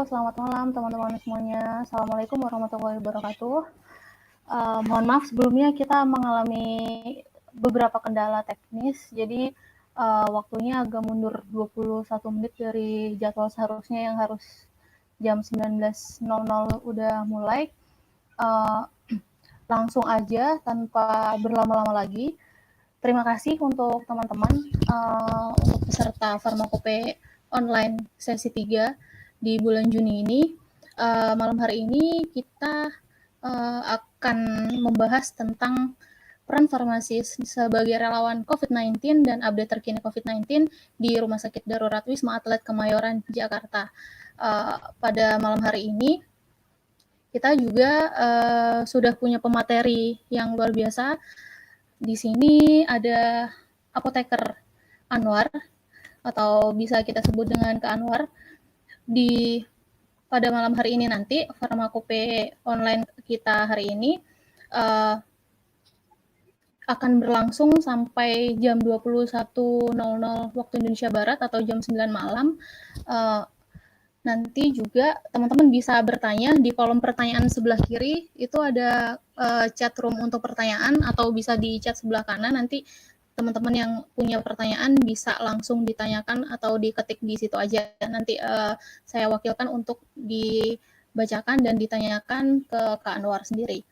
selamat malam teman-teman semuanya. Assalamualaikum warahmatullahi wabarakatuh. Mohon maaf sebelumnya kita mengalami beberapa kendala teknis, jadi waktunya agak mundur 21 menit dari jadwal seharusnya yang harus jam 19.00 udah mulai. Langsung aja tanpa berlama-lama lagi. Terima kasih untuk teman-teman, untuk peserta Farmakope online sesi 3 di bulan Juni ini. Malam hari ini kita akan membahas tentang peran farmasis sebagai relawan COVID-19 dan update terkini COVID-19 di Rumah Sakit Darurat Wisma Atlet Kemayoran, Jakarta. Pada malam hari ini kita juga sudah punya pemateri yang luar biasa. Di sini ada apoteker Anwar, atau bisa kita sebut dengan Kak Anwar. Pada malam hari ini nanti, Farmakope online kita hari ini akan berlangsung sampai jam 21.00 waktu Indonesia Barat atau jam 9 malam. Nanti juga teman-teman bisa bertanya di kolom pertanyaan sebelah kiri, itu ada chat room untuk pertanyaan, atau bisa di chat sebelah kanan. Nanti teman-teman yang punya pertanyaan bisa langsung ditanyakan atau diketik di situ aja. Nanti saya wakilkan untuk dibacakan dan ditanyakan ke Kak Anwar sendiri.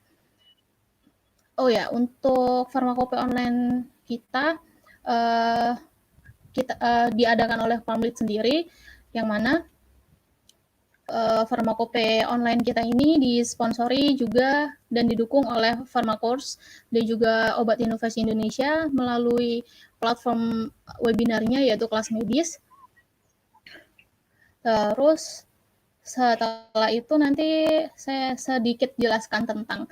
Oh ya, untuk Farmakope online kita diadakan oleh Pamlit sendiri, yang mana Farmakope online kita ini disponsori juga dan didukung oleh Pharmacourse dan juga Obat Inovasi Indonesia melalui platform webinarnya yaitu Kelas Medis. Terus setelah itu nanti saya sedikit jelaskan tentang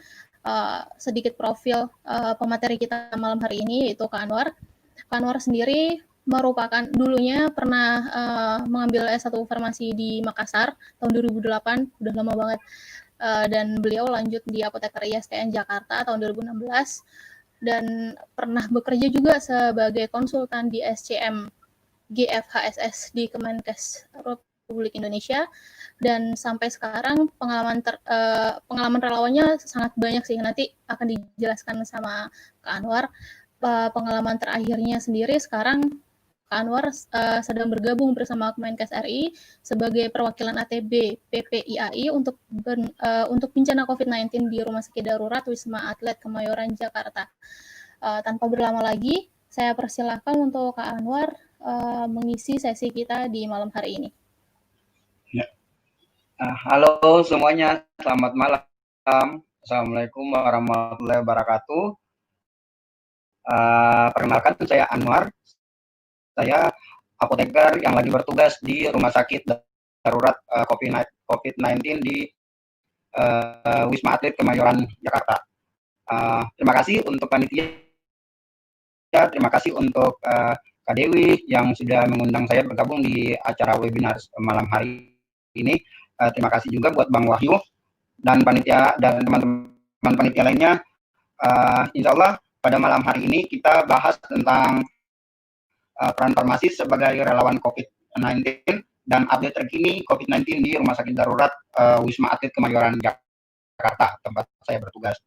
sedikit profil pemateri kita malam hari ini, yaitu Kak Anwar. Kak Anwar sendiri merupakan dulunya pernah mengambil S1 Farmasi di Makassar tahun 2008, udah lama banget. Dan beliau lanjut di Apoteker ISTN Jakarta tahun 2016 dan pernah bekerja juga sebagai konsultan di SCM GFHSS di Kemenkes Republik Indonesia, dan sampai sekarang pengalaman relawannya sangat banyak sih, nanti akan dijelaskan sama Kak Anwar. Pengalaman terakhirnya sendiri sekarang Kak Anwar sedang bergabung bersama Kemenkes RI sebagai perwakilan ATB PPIAI untuk bencana COVID-19 di Rumah Sakit Darurat Wisma Atlet Kemayoran, Jakarta. Tanpa berlama lagi, saya persilahkan untuk Kak Anwar mengisi sesi kita di malam hari ini. Ya. Halo semuanya, selamat malam. Assalamualaikum warahmatullahi wabarakatuh. Perkenalkan, saya Anwar. Saya apoteker yang lagi bertugas di Rumah Sakit Darurat COVID-19 di Wisma Atlet Kemayoran, Jakarta. Terima kasih untuk panitia, terima kasih untuk Kak Dewi yang sudah mengundang saya bergabung di acara webinar malam hari ini. Terima kasih juga buat Bang Wahyu dan panitia dan teman-teman panitia lainnya. Insya Allah pada malam hari ini kita bahas tentang peran farmasi sebagai relawan COVID-19 dan update terkini COVID-19 di Rumah Sakit Darurat Wisma Atlet Kemayoran, Jakarta, tempat saya bertugas.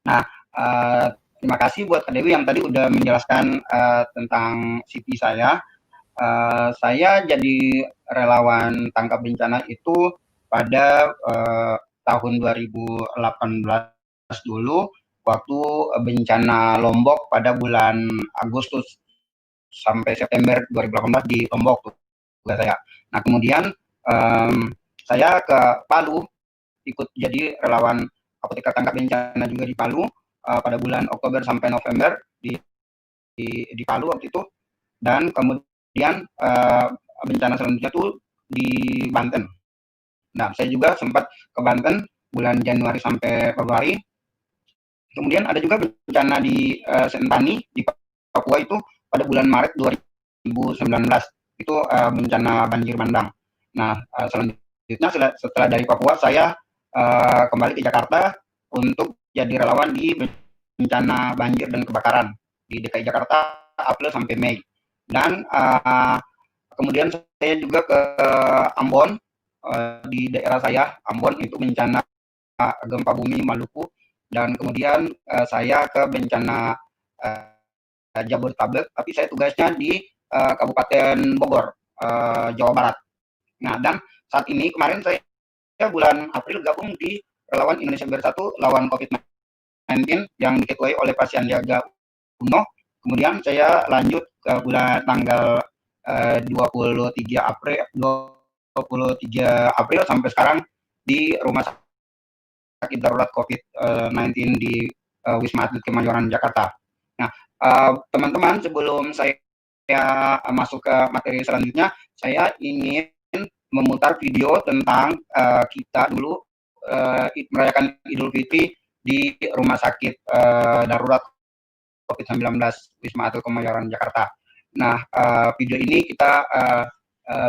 Nah, terima kasih buat Kak Dewi yang tadi udah menjelaskan tentang CV saya. Saya jadi relawan tanggap bencana itu pada tahun 2018 dulu, waktu bencana Lombok pada bulan Agustus sampai September 2018 di Lombok tugas saya. Nah, kemudian saya ke Palu, ikut jadi relawan apoteker tanggap bencana juga di Palu pada bulan Oktober sampai November di Palu waktu itu, dan kemudian bencana selanjutnya tuh di Banten. Nah, saya juga sempat ke Banten bulan Januari sampai Februari. Kemudian ada juga bencana di Sentani di Papua itu pada bulan Maret 2019. Itu bencana banjir bandang. Nah, selanjutnya setelah dari Papua saya kembali ke Jakarta untuk jadi relawan di bencana banjir dan kebakaran di DKI Jakarta April sampai Mei. Dan kemudian saya juga ke Ambon di daerah saya Ambon itu bencana gempa bumi Maluku, dan kemudian saya ke bencana Jabodetabek, tapi saya tugasnya di Kabupaten Bogor, Jawa Barat. Nah, dan saat ini kemarin saya bulan April gabung di Relawan Indonesia Bersatu lawan COVID-19 yang diketuai oleh Pak Sandiaga Uno. Kemudian saya lanjut ke bulan tanggal 23 April sampai sekarang di Rumah Sakit Darurat COVID-19 di Wisma Atlet Kemayoran, Jakarta. Nah, teman-teman, sebelum saya masuk ke materi selanjutnya, saya ingin memutar video tentang kita dulu merayakan Idul Fitri di Rumah Sakit Darurat COVID-19 Wisma Atlet Kemayoran, Jakarta. Nah, video ini kita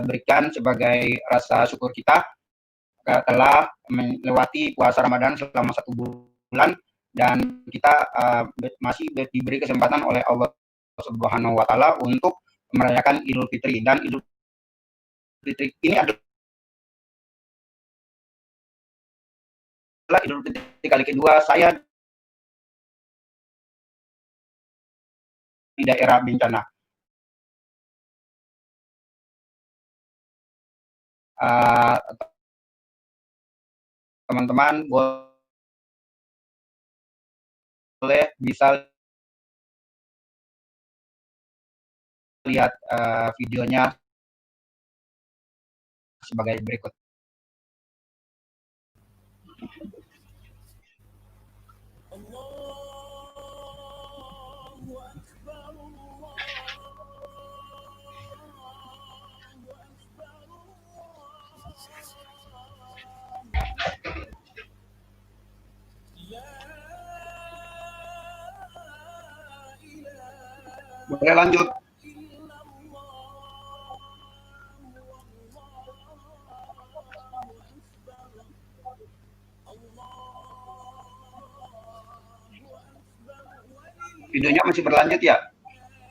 berikan sebagai rasa syukur kita telah melewati puasa Ramadan selama 1 bulan, dan kita masih diberi kesempatan oleh Allah Subhanahu wa Ta'ala untuk merayakan Idul Fitri. Dan Idul Fitri ini adalah Idul Fitri kali kedua saya di daerah bencana. Teman-teman boleh bisa lihat videonya sebagai berikut. Boleh lanjut. Videonya masih berlanjut ya?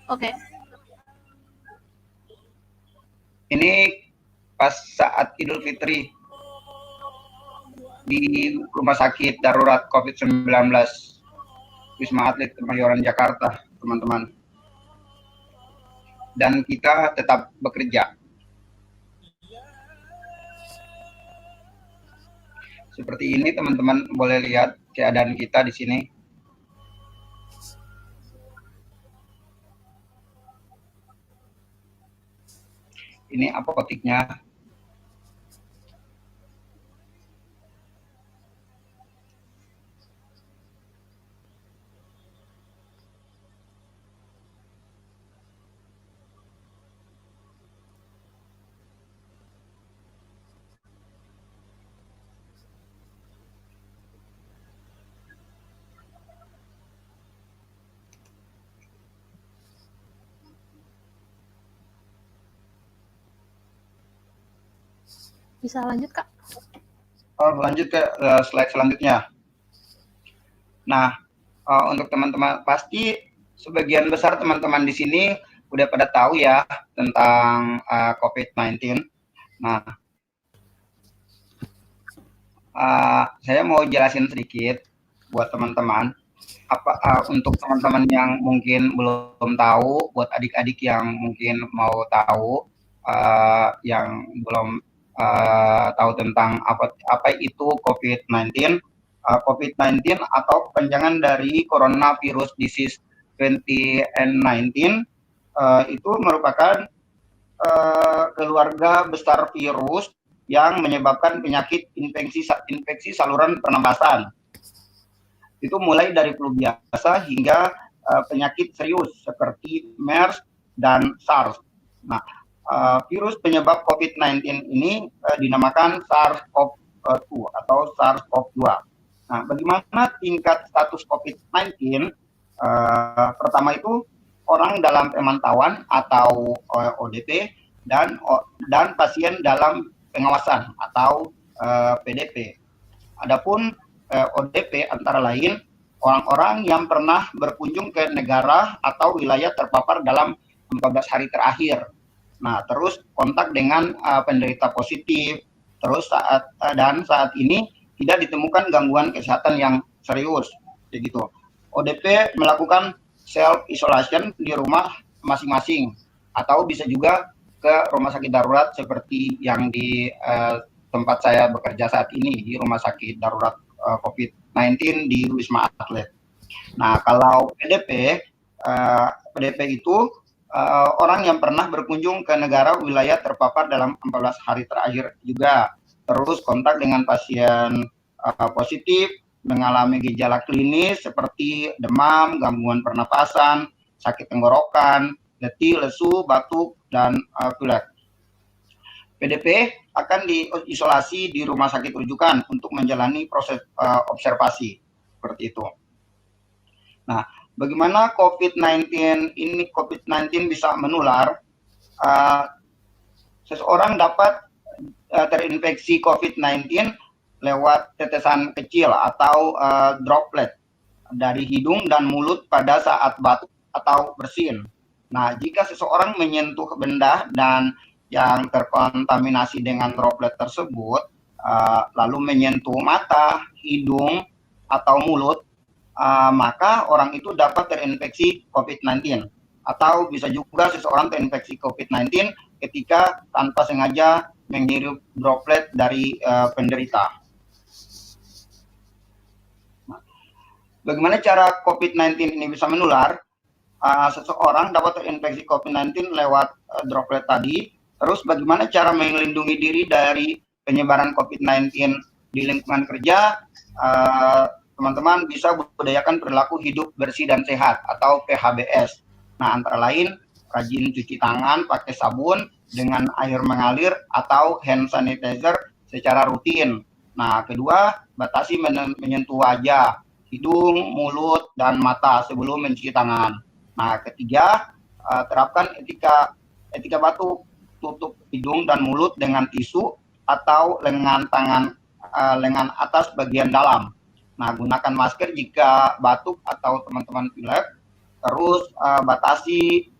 Oke. Ini pas saat Idul Fitri di Rumah Sakit Darurat COVID-19 Wisma Atlet Kemayoran, Jakarta, teman-teman. Dan kita tetap bekerja. Seperti ini, teman-teman boleh lihat keadaan kita di sini. Ini apoteknya. Bisa lanjut, Kak? Lanjut ke slide selanjutnya. Nah, untuk teman-teman, pasti sebagian besar teman-teman di sini udah pada tahu ya tentang COVID-19. Nah, saya mau jelasin sedikit buat teman-teman. Untuk teman-teman yang mungkin belum tahu, buat adik-adik yang mungkin mau tahu, yang belum tahu tentang apa itu COVID-19. COVID-19 atau kepanjangan dari Coronavirus Disease 2019 itu merupakan keluarga besar virus yang menyebabkan penyakit infeksi saluran pernapasan. Itu mulai dari flu biasa hingga penyakit serius seperti MERS dan SARS. Nah, virus penyebab COVID-19 ini dinamakan SARS-CoV-2 atau SARS-CoV-2. Nah, bagaimana tingkat status COVID-19? Pertama itu orang dalam pemantauan atau ODP dan pasien dalam pengawasan atau PDP. Adapun ODP antara lain orang-orang yang pernah berkunjung ke negara atau wilayah terpapar dalam 14 hari terakhir. Nah, terus kontak dengan penderita positif, Dan saat ini tidak ditemukan gangguan kesehatan yang serius, begitu. ODP melakukan self isolation di rumah masing-masing atau bisa juga ke rumah sakit darurat seperti yang di tempat saya bekerja saat ini di rumah sakit darurat COVID-19 di Wisma Atlet. Nah, kalau PDP itu orang yang pernah berkunjung ke negara wilayah terpapar dalam 14 hari terakhir juga, terus kontak dengan pasien positif, mengalami gejala klinis seperti demam, gangguan pernapasan, sakit tenggorokan, letih, lesu, batuk, dan pilek. PDP akan diisolasi di rumah sakit rujukan untuk menjalani proses observasi seperti itu. Nah, bagaimana COVID-19 bisa menular? Seseorang dapat terinfeksi COVID-19 lewat tetesan kecil atau droplet dari hidung dan mulut pada saat batuk atau bersin. Nah, jika seseorang menyentuh benda dan yang terkontaminasi dengan droplet tersebut, lalu menyentuh mata, hidung, atau mulut, maka orang itu dapat terinfeksi COVID-19. Atau bisa juga seseorang terinfeksi COVID-19 ketika tanpa sengaja menghirup droplet dari penderita. Bagaimana cara COVID-19 ini bisa menular? Seseorang dapat terinfeksi COVID-19 lewat droplet tadi. Terus bagaimana cara melindungi diri dari penyebaran COVID-19 di lingkungan kerja? Teman-teman bisa budayakan perilaku hidup bersih dan sehat atau PHBS. Nah, antara lain rajin cuci tangan pakai sabun dengan air mengalir atau hand sanitizer secara rutin. Nah, kedua, batasi menyentuh wajah, hidung, mulut, dan mata sebelum mencuci tangan. Nah, ketiga, terapkan etika batuk, tutup hidung dan mulut dengan tisu atau lengan atas bagian dalam. Nah, gunakan masker jika batuk atau teman-teman pilek. Terus batasi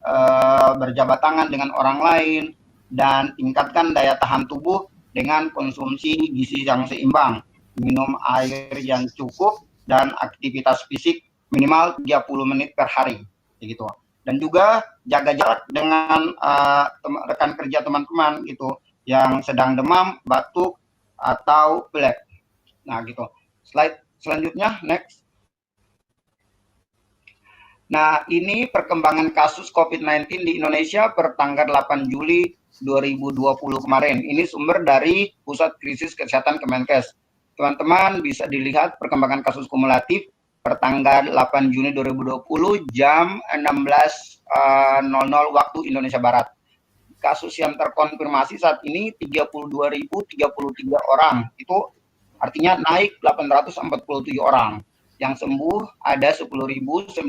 berjabat tangan dengan orang lain dan tingkatkan daya tahan tubuh dengan konsumsi gizi yang seimbang, minum air yang cukup dan aktivitas fisik minimal 30 menit per hari, gitu. Dan juga jaga jarak dengan rekan kerja teman-teman gitu yang sedang demam, batuk atau pilek. Nah, gitu. Slide selanjutnya, next. Nah, ini perkembangan kasus COVID-19 di Indonesia per tanggal 8 Juli 2020 kemarin. Ini sumber dari Pusat Krisis Kesehatan Kemenkes. Teman-teman bisa dilihat perkembangan kasus kumulatif per tanggal 8 Juni 2020 jam 16.00 waktu Indonesia Barat. Kasus yang terkonfirmasi saat ini 32.033 orang. Itu artinya naik 847 orang. Yang sembuh ada 10.904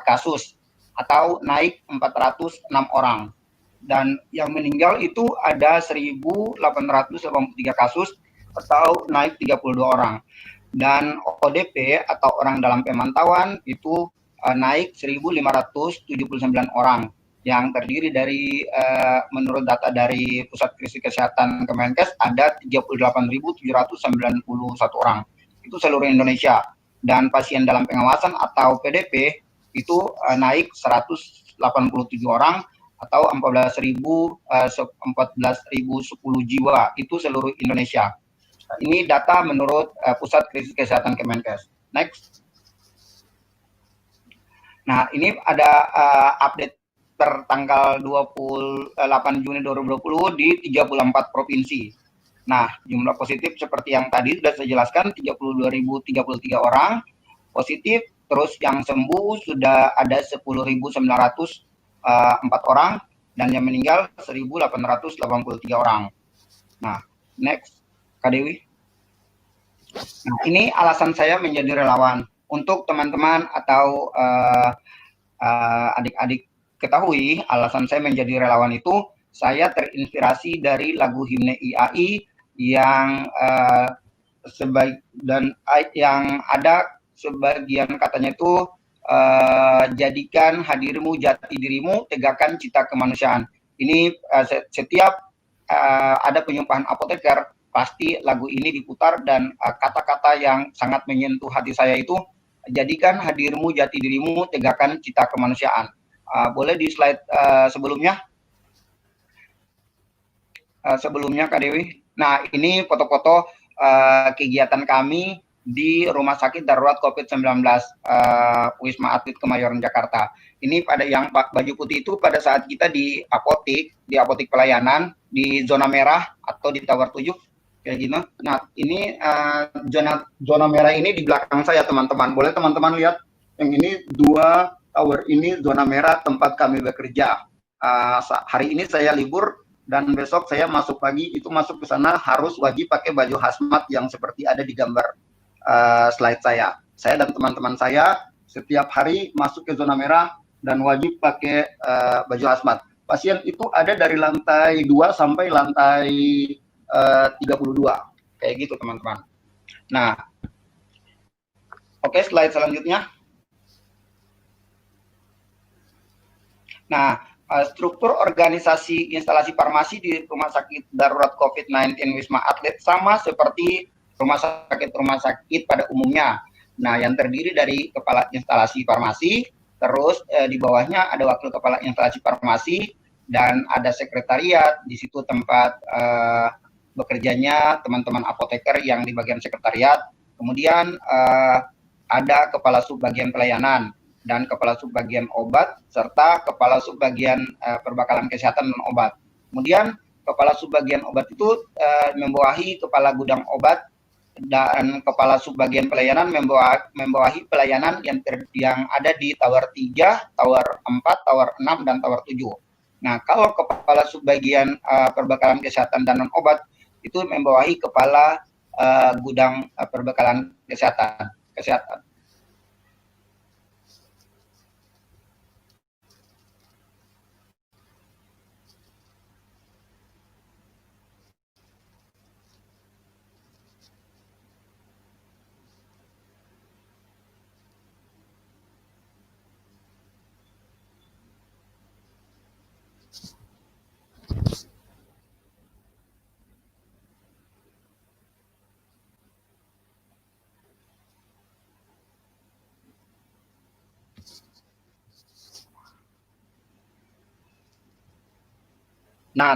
kasus atau naik 406 orang. Dan yang meninggal itu ada 1.883 kasus atau naik 32 orang. Dan ODP atau orang dalam pemantauan itu naik 1.579 orang yang terdiri dari menurut data dari Pusat Krisis Kesehatan Kemenkes ada 38.791 orang. Itu seluruh Indonesia. Dan pasien dalam pengawasan atau PDP itu naik 187 orang atau 14.010 jiwa. Itu seluruh Indonesia. Ini data menurut Pusat Krisis Kesehatan Kemenkes. Next. Nah, ini ada update per tanggal 28 Juni 2020 di 34 provinsi. Nah, jumlah positif seperti yang tadi sudah saya jelaskan, 32.033 orang positif, terus yang sembuh sudah ada 10.904 orang, dan yang meninggal 1.883 orang. Nah, next, Kak Dewi. Nah, ini alasan saya menjadi relawan. Untuk teman-teman atau adik-adik ketahui, alasan saya menjadi relawan itu, saya terinspirasi dari lagu himne IAI yang yang ada sebagian katanya itu jadikan hadirmu jati dirimu, tegakkan cita kemanusiaan. Ini setiap ada penyumpahan apoteker, pasti lagu ini diputar dan kata-kata yang sangat menyentuh hati saya itu, jadikan hadirmu jati dirimu, tegakkan cita kemanusiaan. Boleh di slide sebelumnya? Sebelumnya Kak Dewi. Nah, ini foto-foto kegiatan kami di Rumah Sakit Darurat COVID-19 Wisma Atlet Kemayoran Jakarta. Ini pada yang baju putih itu pada saat kita di apotik pelayanan di zona merah atau di tower 7 kayak gitu. Nah, ini zona merah ini di belakang saya teman-teman. Boleh teman-teman lihat yang ini 2 tower ini zona merah tempat kami bekerja. Hari ini saya libur dan besok saya masuk pagi, itu masuk ke sana harus wajib pakai baju hazmat yang seperti ada di gambar slide saya. Saya dan teman-teman saya setiap hari masuk ke zona merah dan wajib pakai baju hazmat. Pasien itu ada dari lantai 2 sampai lantai 32. Kayak gitu teman-teman. Nah, oke, slide selanjutnya. Nah, struktur organisasi instalasi farmasi di Rumah Sakit Darurat COVID-19 Wisma Atlet sama seperti rumah sakit pada umumnya. Nah, yang terdiri dari kepala instalasi farmasi, terus di bawahnya ada wakil kepala instalasi farmasi, dan ada sekretariat, di situ tempat bekerjanya teman-teman apoteker yang di bagian sekretariat. Kemudian ada kepala subbagian pelayanan dan kepala subbagian obat, serta kepala subbagian perbekalan kesehatan dan obat. Kemudian kepala subbagian obat itu membawahi kepala gudang obat, dan kepala subbagian pelayanan membawahi pelayanan yang ada di tower 3, tower 4, tower 6, dan tower 7. Nah, kalau kepala subbagian perbekalan kesehatan dan non obat itu membawahi kepala gudang perbekalan kesehatan. Nah,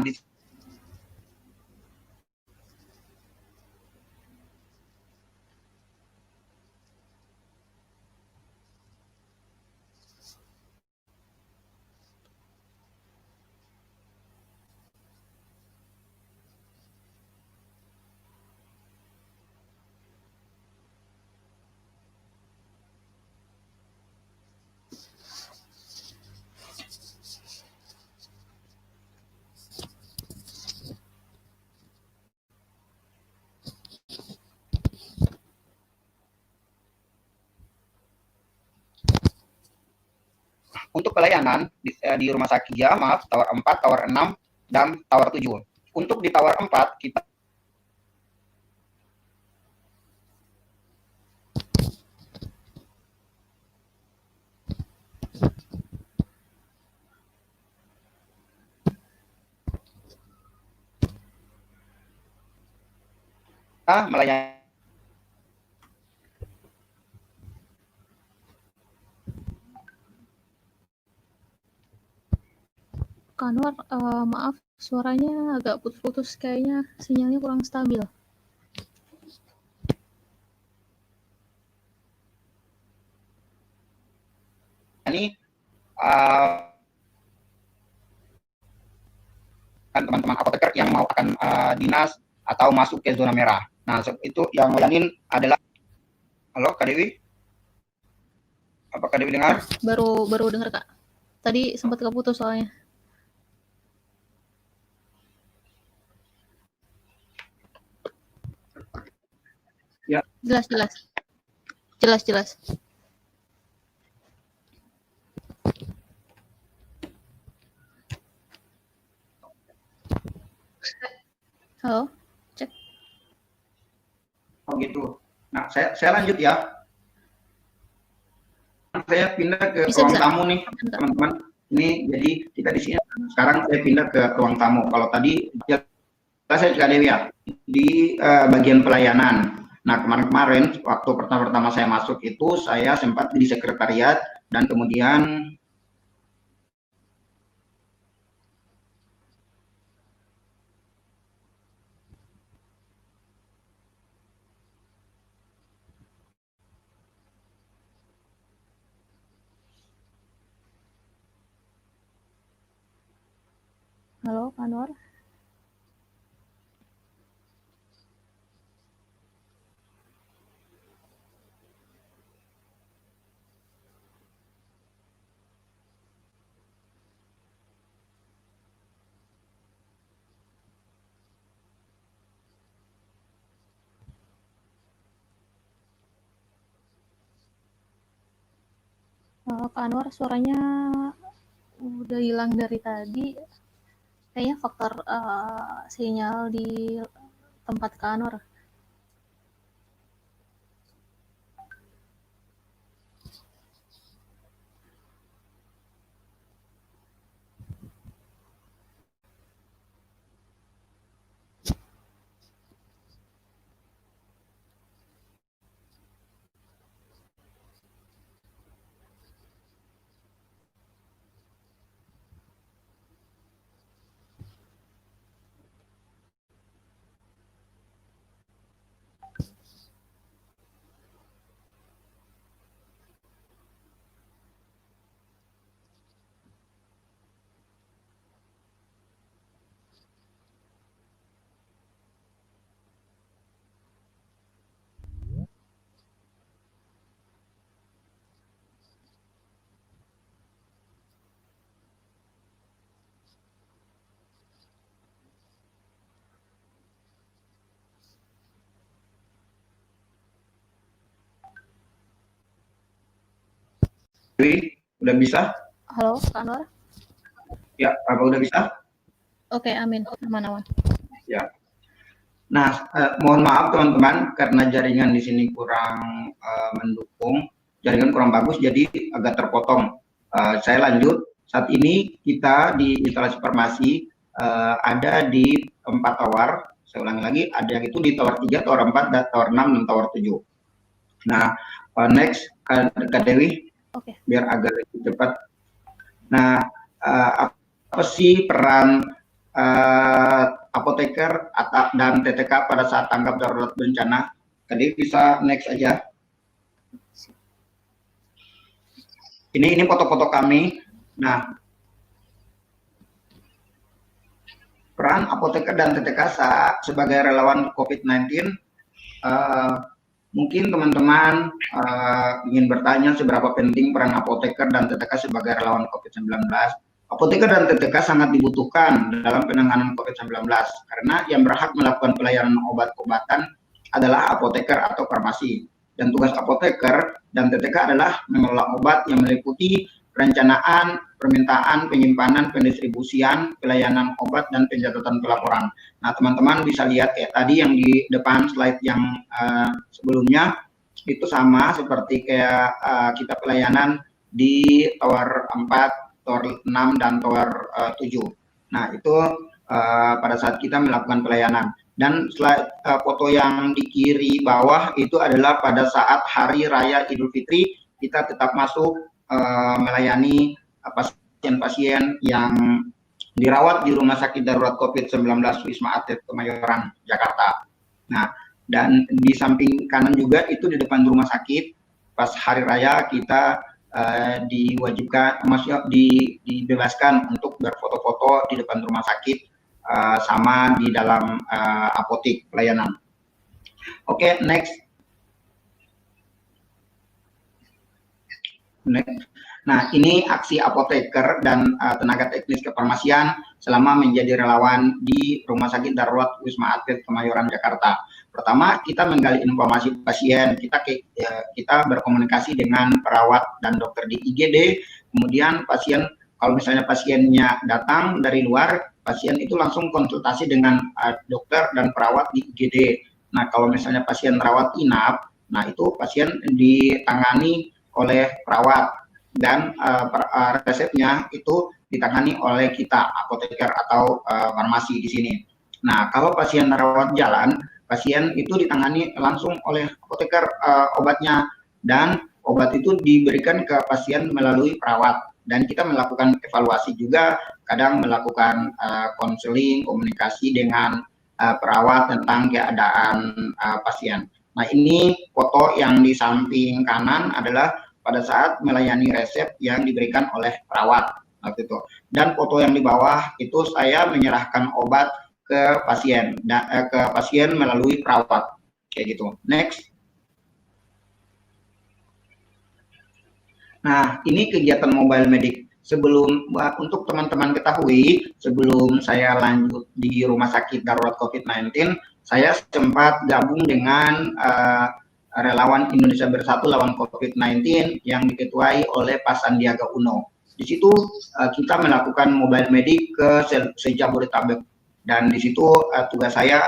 untuk pelayanan di rumah sakit ya, maaf, tower 4, tower 6, dan tower 7. Untuk di tower 4 kita melayani Kak Anwar, maaf suaranya agak putus-putus, kayaknya sinyalnya kurang stabil. ini teman-teman apoteker yang mau akan dinas atau masuk ke zona merah. Nah, itu yang melayanin adalah, halo Kak Dewi? Apa Kak Dewi dengar? Baru dengar Kak. Tadi sempat keputus soalnya. Ya. Jelas. Halo, cek. Oh gitu. Nah, saya lanjut ya. Saya pindah ke ruang tamu nih, teman-teman. Ini jadi kita di sini. Sekarang saya pindah ke ruang tamu. Kalau tadi ya saya Kak Dewi ya, di bagian pelayanan. Nah, kemarin-kemarin waktu pertama-tama saya masuk itu saya sempat di sekretariat dan kemudian Halo, Pak Anwar. Pak Anwar, suaranya udah hilang dari tadi. Kayaknya faktor sinyal di tempat Kak Anwar. Dewi, udah bisa? Halo, Kak Anwar. Ya, apa udah bisa? Oke, amin. Aman-aman. Ya. Nah, mohon maaf teman-teman karena jaringan di sini kurang mendukung, jaringan kurang bagus, jadi agak terpotong. Saya lanjut. Saat ini kita di instalasi farmasi ada di 4 tower. Saya ulangi lagi, ada yang itu di tower 3, tower 4, dan tower 6, dan tower 7. Nah, next, Kak Dewi, Oke. biar agak lebih cepat. Nah, apa sih peran apoteker dan TTK pada saat tanggap darurat bencana? Tadi bisa next aja. Ini foto-foto kami. Nah, peran apoteker dan TTK sebagai relawan COVID-19, mungkin teman-teman ingin bertanya seberapa penting peran apoteker dan TTK sebagai relawan COVID-19. Apoteker dan TTK sangat dibutuhkan dalam penanganan COVID-19 karena yang berhak melakukan pelayanan obat-obatan adalah apoteker atau farmasi. Dan tugas apoteker dan TTK adalah mengelola obat yang meliputi perencanaan, permintaan, penyimpanan, pendistribusian, pelayanan obat, dan pencatatan pelaporan. Nah, teman-teman bisa lihat kayak tadi yang di depan slide yang sebelumnya, itu sama seperti kayak kita pelayanan di tower 4, tower 6, dan tower 7. Nah, itu pada saat kita melakukan pelayanan. Dan foto yang di kiri bawah itu adalah pada saat Hari Raya Idul Fitri, kita tetap masuk melayani pasien-pasien yang dirawat di Rumah Sakit Darurat COVID-19 Wisma Atlet Kemayoran, Jakarta. Nah, dan di samping kanan juga itu di depan rumah sakit, pas Hari Raya kita diwajibkan, maksudnya dibebaskan untuk berfoto-foto di depan rumah sakit sama di dalam apotik pelayanan. Oke, next. Nah, ini aksi apoteker dan tenaga teknis kefarmasian selama menjadi relawan di Rumah Sakit Darurat Wisma Atlet Kemayoran, Jakarta. Pertama, kita menggali informasi pasien, kita berkomunikasi dengan perawat dan dokter di IGD, kemudian pasien, kalau misalnya pasiennya datang dari luar, pasien itu langsung konsultasi dengan dokter dan perawat di IGD. Nah, kalau misalnya pasien rawat inap, nah itu pasien ditangani oleh perawat dan resepnya itu ditangani oleh kita apoteker atau farmasi di sini. Nah, kalau pasien rawat jalan, pasien itu ditangani langsung oleh apoteker obatnya, dan obat itu diberikan ke pasien melalui perawat, dan kita melakukan evaluasi juga, kadang melakukan konseling, komunikasi dengan perawat tentang keadaan pasien. Nah, ini foto yang di samping kanan adalah pada saat melayani resep yang diberikan oleh perawat waktu itu. Dan foto yang di bawah itu saya menyerahkan obat ke pasien melalui perawat, kayak gitu. Next. Nah, ini kegiatan mobile medik. Untuk teman-teman ketahui, sebelum saya lanjut di rumah sakit darurat COVID-19, saya sempat gabung dengan relawan Indonesia Bersatu lawan COVID-19 yang diketuai oleh Pak Sandiaga Uno. Di situ kita melakukan mobile medik ke se-Jabodetabek, dan di situ tugas saya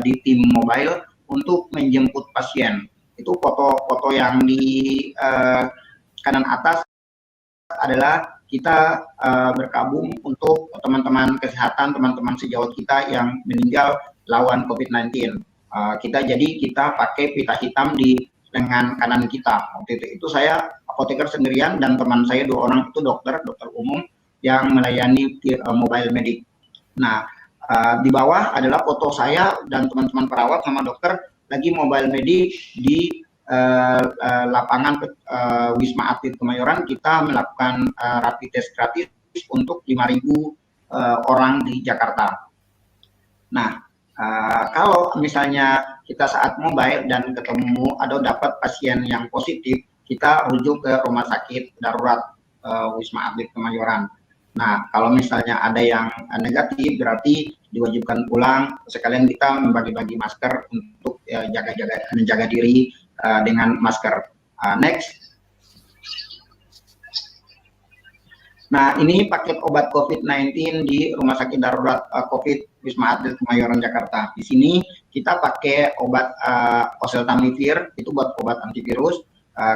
di tim mobile untuk menjemput pasien. Itu foto-foto yang di kanan atas adalah kita berkabung untuk teman-teman kesehatan, teman-teman sejawat kita yang meninggal lawan COVID-19. Kita pakai pita hitam di lengan kanan kita. Waktu itu saya apoteker sendirian, dan teman saya 2 orang itu dokter umum yang melayani mobile medik. Nah, di bawah adalah foto saya dan teman-teman perawat sama dokter lagi mobile medik di lapangan Wisma Atlet Kemayoran. Kita melakukan rapid test gratis untuk 5.000 orang di Jakarta. Nah, kalau misalnya kita saat mobile dan ketemu atau dapat pasien yang positif, kita rujuk ke rumah sakit darurat Wisma Atlet Kemayoran. Nah, kalau misalnya ada yang negatif, berarti diwajibkan pulang. Sekalian kita membagi-bagi masker untuk menjaga diri dengan masker. Next. Nah, ini paket obat COVID-19 di Rumah Sakit Darurat COVID Wisma Atlet Kemayoran Jakarta. Di sini kita pakai obat oseltamivir, itu buat obat antivirus.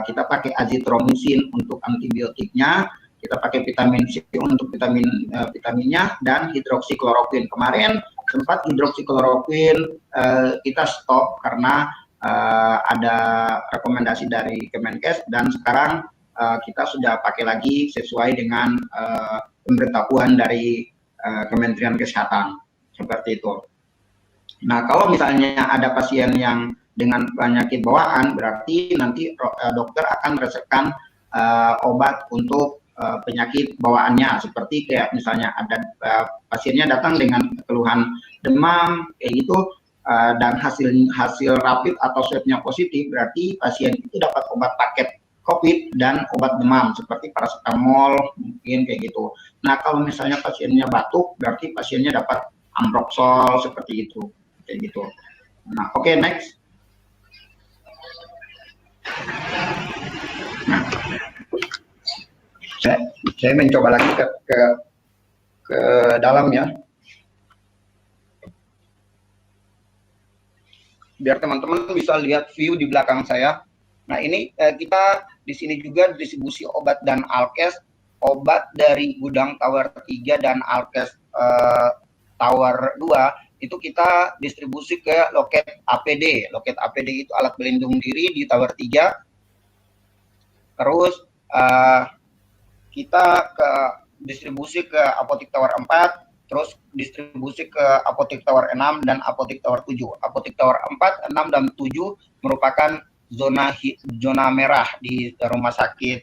Kita pakai azithromycin untuk antibiotiknya. Kita pakai vitamin C untuk vitaminnya, dan hidroksikloroquine. Kemarin sempat hidroksikloroquine kita stop karena ada rekomendasi dari Kemenkes, dan sekarang kita sudah pakai lagi sesuai dengan pemberitahuan dari Kementerian Kesehatan, seperti itu. Nah, kalau misalnya ada pasien yang dengan penyakit bawaan, berarti nanti dokter akan resepkan obat untuk penyakit bawaannya, seperti kayak misalnya ada pasiennya datang dengan keluhan demam kayak gitu, dan hasil rapid atau swabnya positif, berarti pasien itu dapat obat paket COVID dan obat demam seperti paracetamol mungkin kayak gitu. Nah, kalau misalnya pasiennya batuk, berarti pasiennya dapat amproxol seperti itu, kayak gitu. Nah, oke, next. Nah, saya mencoba lagi ke dalam ya, biar teman-teman bisa lihat view di belakang saya. Nah, ini kita di sini juga distribusi obat dan alkes, obat dari gudang Tower 3 dan alkes Tower 2 itu kita distribusi ke loket APD. Loket APD itu alat pelindung diri di Tower 3. Terus kita distribusi ke Apotek Tower 4, terus distribusi ke Apotek Tower 6 dan Apotek Tower 7. Apotek Tower 4, 6, dan 7 merupakan zona merah di Rumah Sakit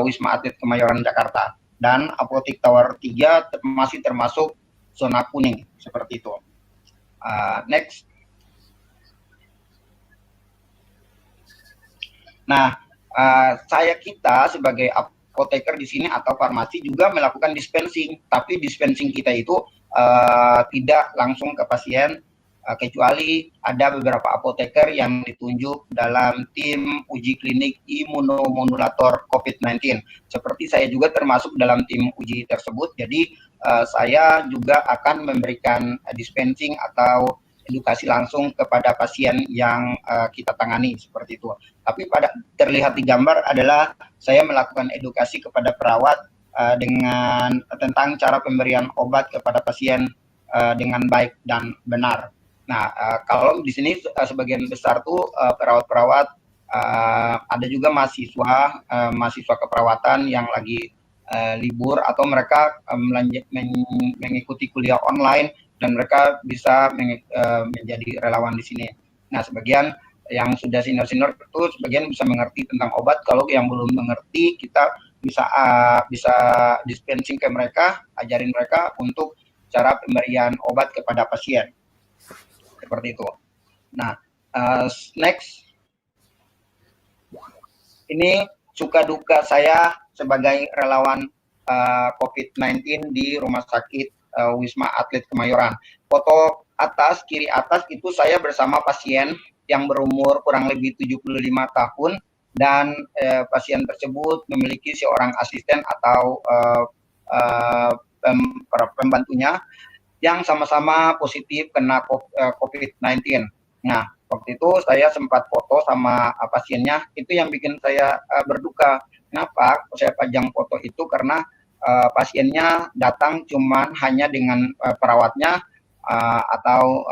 Wisma Atlet Kemayoran Jakarta, dan Apotek Tower 3 masih termasuk zona kuning, seperti itu. Next. Nah, kita sebagai apoteker di sini atau farmasi juga melakukan dispensing, tapi dispensing kita itu tidak langsung ke pasien, kecuali ada beberapa apoteker yang ditunjuk dalam tim uji klinik imunomodulator COVID-19. Seperti saya juga termasuk dalam tim uji tersebut, jadi saya juga akan memberikan dispensing atau edukasi langsung kepada pasien yang kita tangani, seperti itu. Tapi terlihat di gambar adalah saya melakukan edukasi kepada perawat dengan tentang cara pemberian obat kepada pasien dengan baik dan benar. Nah, kalau di sini sebagian besar tuh perawat-perawat, ada juga mahasiswa keperawatan yang lagi libur atau mereka mengikuti kuliah online dan mereka bisa menjadi relawan di sini. Nah, sebagian yang sudah senior-senior itu sebagian bisa mengerti tentang obat. Kalau yang belum mengerti, kita bisa dispensing ke mereka, ajarin mereka untuk cara pemberian obat kepada pasien. Seperti itu. Nah, next. Ini suka duka saya sebagai relawan COVID-19 di Rumah Sakit Wisma Atlet Kemayoran. Foto atas, kiri atas itu saya bersama pasien yang berumur kurang lebih 75 tahun dan pasien tersebut memiliki seorang asisten atau pembantunya yang sama-sama positif kena COVID-19. Nah, waktu itu saya sempat foto sama pasiennya, itu yang bikin saya berduka. Kenapa saya pajang foto itu? Karena pasiennya datang cuman hanya dengan perawatnya atau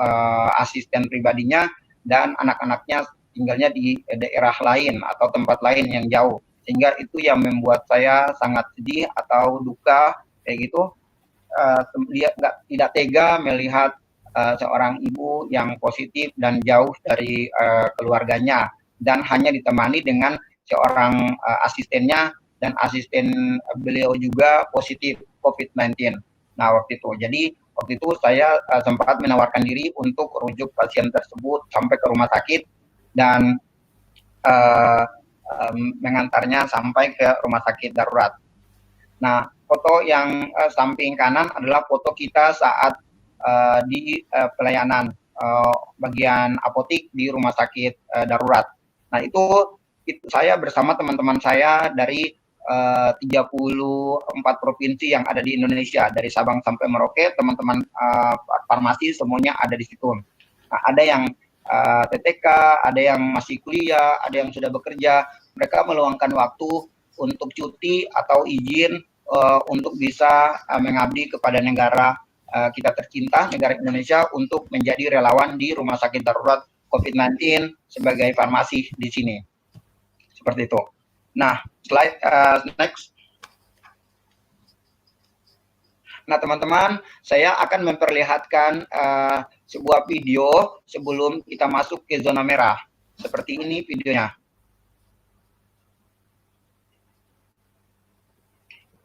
asisten pribadinya dan anak-anaknya tinggalnya di daerah lain atau tempat lain yang jauh. Sehingga itu yang membuat saya sangat sedih atau duka kayak gitu. Dia tidak tega melihat seorang ibu yang positif dan jauh dari keluarganya dan hanya ditemani dengan seorang asistennya dan asisten beliau juga positif COVID-19. Nah, waktu itu. Jadi waktu itu saya sempat menawarkan diri untuk rujuk pasien tersebut sampai ke rumah sakit dan mengantarnya sampai ke rumah sakit darurat. Nah, foto yang samping kanan adalah foto kita saat di pelayanan bagian apotik di rumah sakit darurat. Nah, itu saya bersama teman-teman saya dari 34 provinsi yang ada di Indonesia, dari Sabang sampai Merauke, teman-teman farmasi semuanya ada di situ. Nah, ada yang TTK, ada yang masih kuliah, ada yang sudah bekerja. Mereka meluangkan waktu untuk cuti atau izin untuk bisa mengabdi kepada negara kita tercinta, negara Indonesia, untuk menjadi relawan di Rumah Sakit Darurat COVID-19 sebagai farmasi di sini. Seperti itu. Nah, slide next. Nah, teman-teman, saya akan memperlihatkan sebuah video sebelum kita masuk ke zona merah. Seperti ini videonya.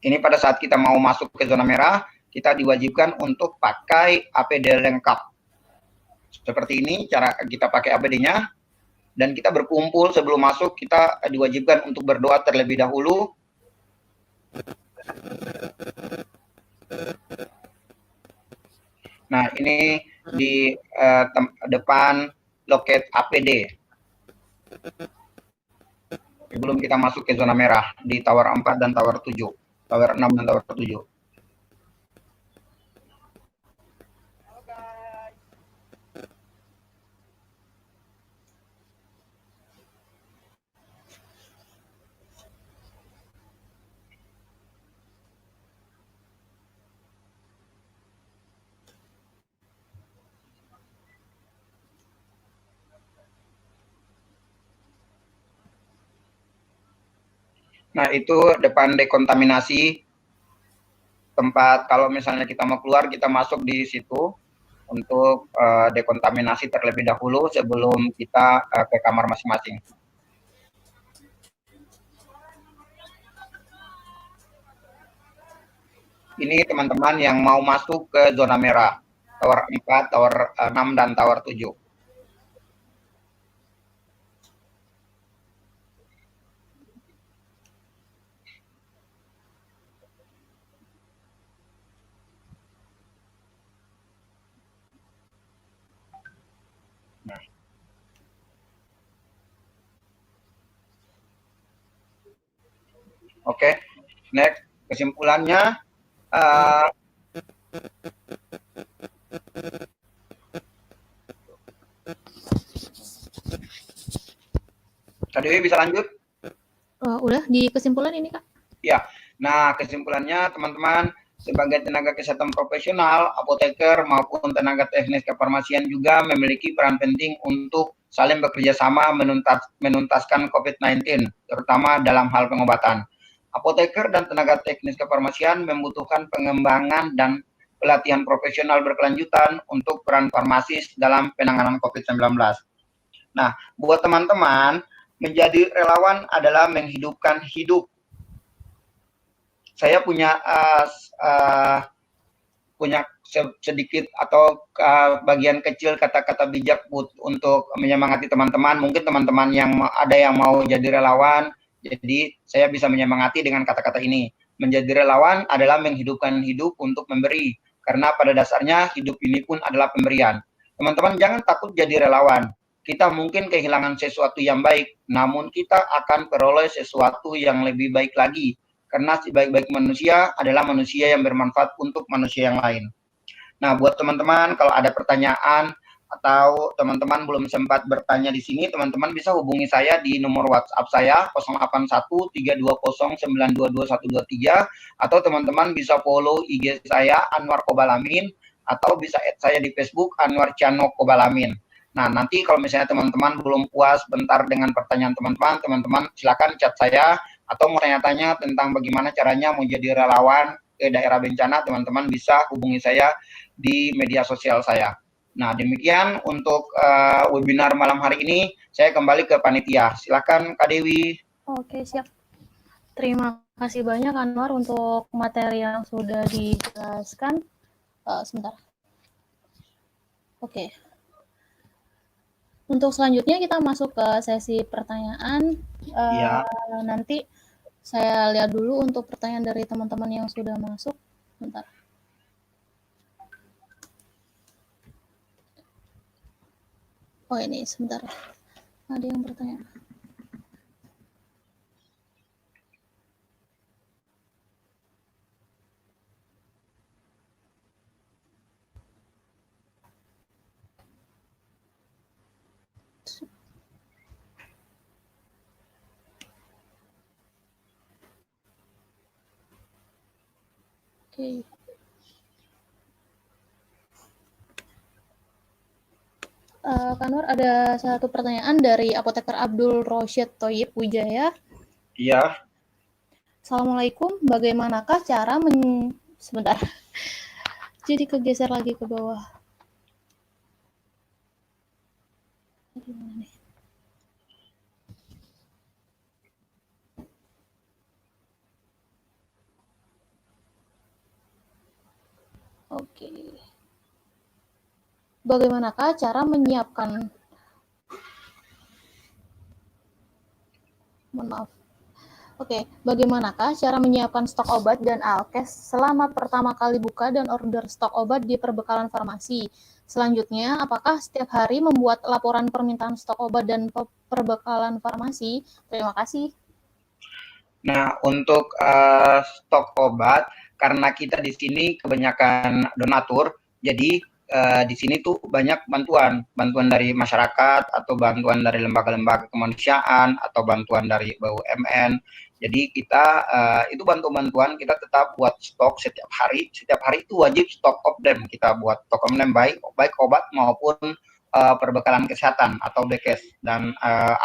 Ini pada saat kita mau masuk ke zona merah, kita diwajibkan untuk pakai APD lengkap. Seperti ini cara kita pakai APD-nya. Dan kita berkumpul sebelum masuk, kita diwajibkan untuk berdoa terlebih dahulu. Nah, ini di depan loket APD. Sebelum kita masuk ke zona merah di Tower 4 dan Tower 7. Tower 6 dan Tower 7. Nah, itu depan dekontaminasi tempat kalau misalnya kita mau keluar, kita masuk di situ untuk dekontaminasi terlebih dahulu sebelum kita ke kamar masing-masing. Ini teman-teman yang mau masuk ke zona merah, Tower 4, Tower 6, dan Tower 7. Oke, next. Kesimpulannya, Kak Dewi bisa lanjut? Udah di kesimpulan ini, Kak? Ya, nah kesimpulannya teman-teman, sebagai tenaga kesehatan profesional, apoteker maupun tenaga teknis kefarmasian juga memiliki peran penting untuk saling bekerja sama menuntaskan COVID-19, terutama dalam hal pengobatan. Apoteker dan tenaga teknis kefarmasian membutuhkan pengembangan dan pelatihan profesional berkelanjutan untuk peran farmasis dalam penanganan COVID-19. Nah, buat teman-teman, menjadi relawan adalah menghidupkan hidup. Saya punya sedikit atau bagian kecil kata-kata bijak untuk menyemangati teman-teman. Mungkin teman-teman yang ada yang mau jadi relawan, jadi saya bisa menyemangati dengan kata-kata ini. Menjadi relawan adalah menghidupkan hidup untuk memberi, karena pada dasarnya hidup ini pun adalah pemberian. Teman-teman jangan takut jadi relawan. Kita mungkin kehilangan sesuatu yang baik, namun kita akan peroleh sesuatu yang lebih baik lagi. Karena sebaik-baik manusia adalah manusia yang bermanfaat untuk manusia yang lain. Nah, buat teman-teman kalau ada pertanyaan atau teman-teman belum sempat bertanya di sini, teman-teman bisa hubungi saya di nomor WhatsApp saya 081320922123 atau teman-teman bisa follow IG saya Anwar Kobalamin atau bisa add saya di Facebook Anwar Chano Kobalamin. Nah, nanti kalau misalnya teman-teman belum puas bentar dengan pertanyaan teman-teman, teman-teman silakan chat saya atau mau tanya-tanya tentang bagaimana caranya menjadi relawan ke daerah bencana, teman-teman bisa hubungi saya di media sosial saya. Nah, demikian untuk webinar malam hari ini. Saya kembali ke panitia. Silakan Kak Dewi. Oke, siap. Terima kasih banyak Anwar untuk materi yang sudah dijelaskan. Sebentar. Oke. Untuk selanjutnya kita masuk ke sesi pertanyaan. Ya. Nanti saya lihat dulu untuk pertanyaan dari teman-teman yang sudah masuk. Bentar. Oh ini sebentar. Ada yang bertanya. Oke. Kanwar, ada satu pertanyaan dari apoteker Abdul Rosyid Toyib Wijaya. Iya. Assalamualaikum, bagaimanakah cara sebentar. Jadi kegeser lagi ke bawah. Gimana nih? Oke. Bagaimanakah cara menyiapkan Oke, bagaimanakah cara menyiapkan stok obat dan alkes selama pertama kali buka dan order stok obat di perbekalan farmasi? Selanjutnya, apakah setiap hari membuat laporan permintaan stok obat dan perbekalan farmasi? Terima kasih. Nah, untuk stok obat, karena kita di sini kebanyakan donatur, jadi di sini tuh banyak bantuan dari masyarakat atau bantuan dari lembaga-lembaga kemanusiaan atau bantuan dari BUMN. Jadi kita itu bantuan kita tetap buat stok setiap hari itu wajib stok opdem kita buat stok opdem baik obat maupun perbekalan kesehatan atau bekes dan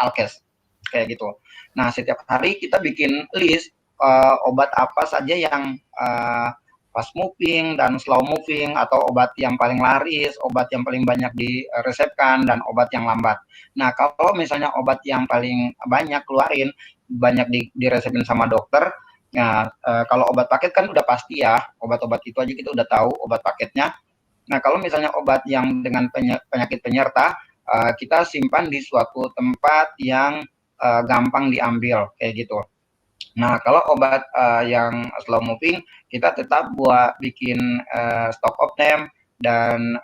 alkes kayak gitu. Nah, setiap hari kita bikin list obat apa saja yang fast moving dan slow moving atau obat yang paling laris, obat yang paling banyak diresepkan dan obat yang lambat. Nah, kalau misalnya obat yang paling banyak keluarin, banyak diresepin sama dokter. Nah, kalau obat paket kan udah pasti ya, obat-obat itu aja kita udah tahu obat paketnya. Nah, kalau misalnya obat yang dengan penyakit penyerta, kita simpan di suatu tempat yang gampang diambil kayak gitu. Nah, kalau obat yang slow moving kita tetap buat bikin stok optem dan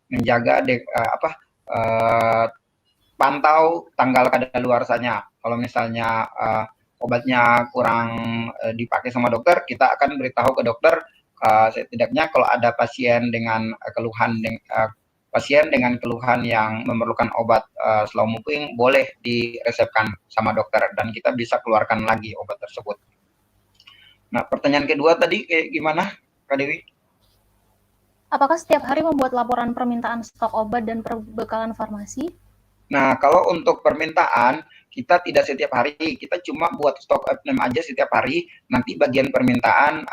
menjaga pantau tanggal kadaluarsanya. Kalau misalnya obatnya kurang dipakai sama dokter, kita akan beritahu ke dokter setidaknya kalau ada pasien dengan keluhan yang memerlukan obat slow moving boleh diresepkan sama dokter dan kita bisa keluarkan lagi obat tersebut. Nah, pertanyaan kedua tadi kayak gimana, Kak Dewi? Apakah setiap hari membuat laporan permintaan stok obat dan perbekalan farmasi? Nah, kalau untuk permintaan, kita tidak setiap hari, kita cuma buat stok item aja setiap hari. Nanti bagian permintaan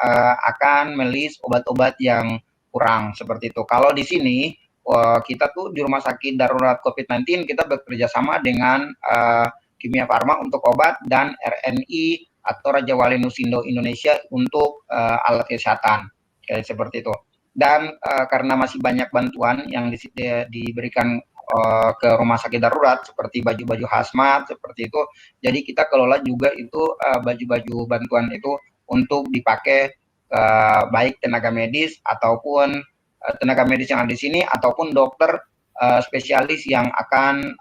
akan melis obat-obat yang kurang seperti itu. Kalau di sini kita tuh di Rumah Sakit Darurat COVID-19 kita bekerja sama dengan Kimia Farma untuk obat dan RNI atau Raja Wali Nusindo Indonesia untuk alat kesehatan kayak seperti itu. Dan karena masih banyak bantuan yang diberikan ke rumah sakit darurat seperti baju-baju hazmat seperti itu. Jadi kita kelola juga itu baju-baju bantuan itu untuk dipakai baik tenaga medis ataupun tenaga medis yang ada di sini ataupun dokter spesialis yang akan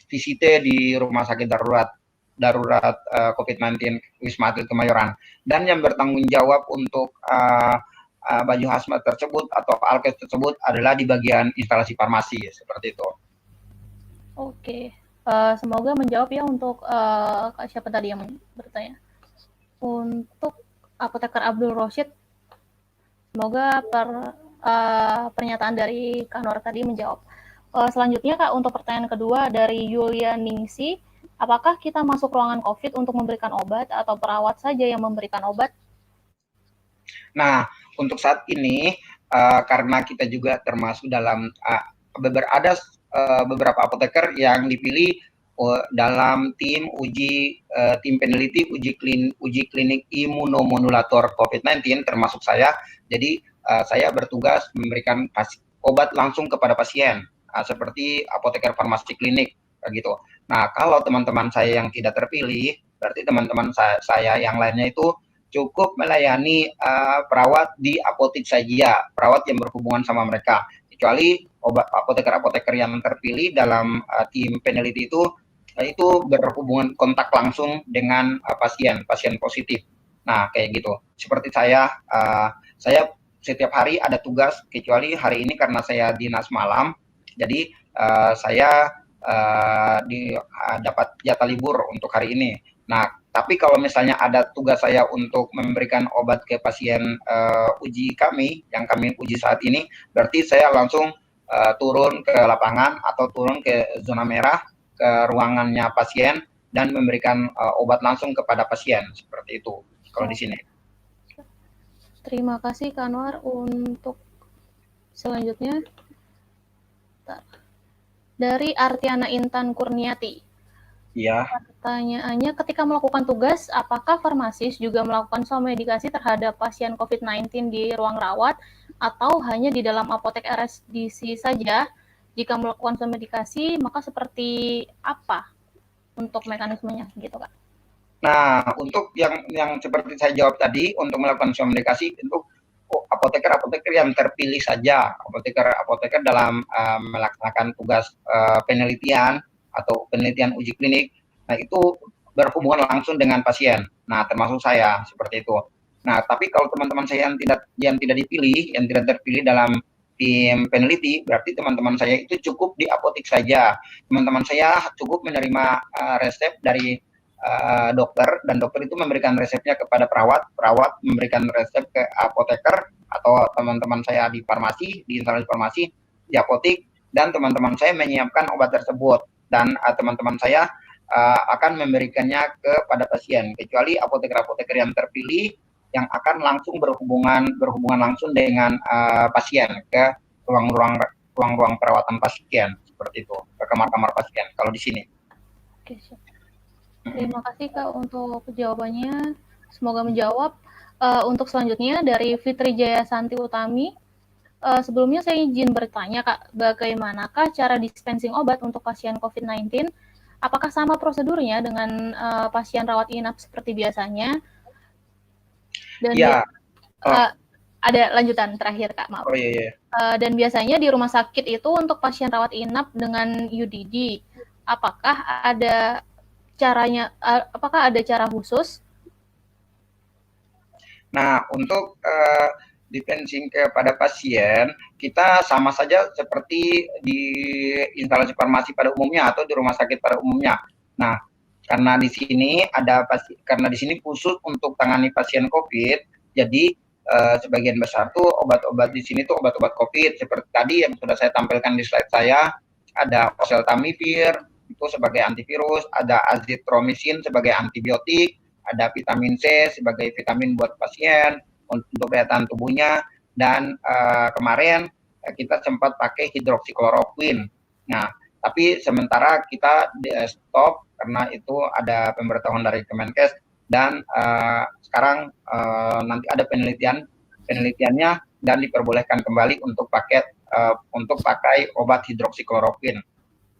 visite di rumah sakit darurat COVID-19 Wisma Atlet Kemayoran dan yang bertanggung jawab untuk baju hazmat tersebut atau alkes tersebut adalah di bagian instalasi farmasi seperti itu. Oke, semoga menjawab ya untuk siapa tadi yang bertanya. Untuk apoteker Abdul Rosyid, semoga pernyataan dari Kak Nur tadi menjawab. Selanjutnya Kak, untuk pertanyaan kedua dari Yulia Ningsi, apakah kita masuk ruangan COVID untuk memberikan obat atau perawat saja yang memberikan obat? Nah, untuk saat ini karena kita juga termasuk dalam ada beberapa apoteker yang dipilih dalam tim tim peneliti uji klinik imunomodulator COVID-19 termasuk saya. Jadi saya bertugas memberikan obat langsung kepada pasien seperti apoteker farmasi klinik gitu. Nah, kalau teman-teman saya yang tidak terpilih, berarti teman-teman saya yang lainnya itu cukup melayani perawat di apotek saja, perawat yang berhubungan sama mereka. Kecuali apoteker-apoteker yang terpilih dalam tim peneliti itu berhubungan kontak langsung dengan pasien positif. Nah, kayak gitu. Seperti saya setiap hari ada tugas, kecuali hari ini karena saya dinas malam, jadi saya dapat jatah libur untuk hari ini. Nah, tapi kalau misalnya ada tugas saya untuk memberikan obat ke pasien uji kami, yang kami uji saat ini, berarti saya langsung turun ke lapangan atau turun ke zona merah, ke ruangannya pasien, dan memberikan obat langsung kepada pasien, seperti itu kalau di sini. Terima kasih Kak Anwar. Untuk selanjutnya dari Artiana Intan Kurniati. Iya. Pertanyaannya, ketika melakukan tugas, apakah farmasis juga melakukan somedikasi terhadap pasien COVID-19 di ruang rawat atau hanya di dalam apotek RSDC saja? Jika melakukan somedikasi, maka seperti apa untuk mekanismenya gitu, Kak? Nah, untuk yang seperti saya jawab tadi, untuk melakukan komunikasi untuk apoteker-apoteker yang terpilih saja, apoteker dalam melaksanakan tugas penelitian atau penelitian uji klinik, nah itu berhubungan langsung dengan pasien. Nah, termasuk saya seperti itu. Nah, tapi kalau teman-teman saya yang tidak dipilih, yang tidak terpilih dalam tim peneliti, berarti teman-teman saya itu cukup di apotek saja. Teman-teman saya cukup menerima resep dari dokter, dan dokter itu memberikan resepnya kepada perawat memberikan resep ke apoteker atau teman-teman saya di farmasi, di instalasi farmasi, di apotek, dan teman-teman saya menyiapkan obat tersebut, dan teman-teman saya akan memberikannya kepada pasien, kecuali apoteker-apoteker yang terpilih yang akan langsung berhubungan langsung dengan pasien ke ruang-ruang perawatan pasien, seperti itu, ke kamar-kamar pasien kalau di sini. Oke, siap. Terima kasih Kak untuk jawabannya. Semoga menjawab. Untuk selanjutnya dari Fitri Jaya Santi Utami. Sebelumnya saya izin bertanya Kak, bagaimanakah cara dispensing obat untuk pasien COVID-19? Apakah sama prosedurnya dengan pasien rawat inap seperti biasanya? Dan ya. ada lanjutan terakhir Kak, maaf. Oh iya. Dan biasanya di rumah sakit itu untuk pasien rawat inap dengan UDD, apakah ada cara khusus? Nah, untuk dispensing kepada pasien, kita sama saja seperti di instalasi farmasi pada umumnya atau di rumah sakit pada umumnya. Nah, karena di sini karena di sini khusus untuk tangani pasien COVID, jadi sebagian besar tuh obat-obat di sini tuh obat-obat COVID seperti tadi yang sudah saya tampilkan di slide saya, ada oseltamivir itu sebagai antivirus, ada azitromisin sebagai antibiotik, ada vitamin C sebagai vitamin buat pasien untuk daya tahan tubuhnya, dan kemarin kita sempat pakai hidroksikloroquine. Nah, tapi sementara kita stop karena itu ada pemberitahuan dari Kemenkes, dan sekarang nanti ada penelitiannya dan diperbolehkan kembali untuk pakai obat hidroksikloroquine.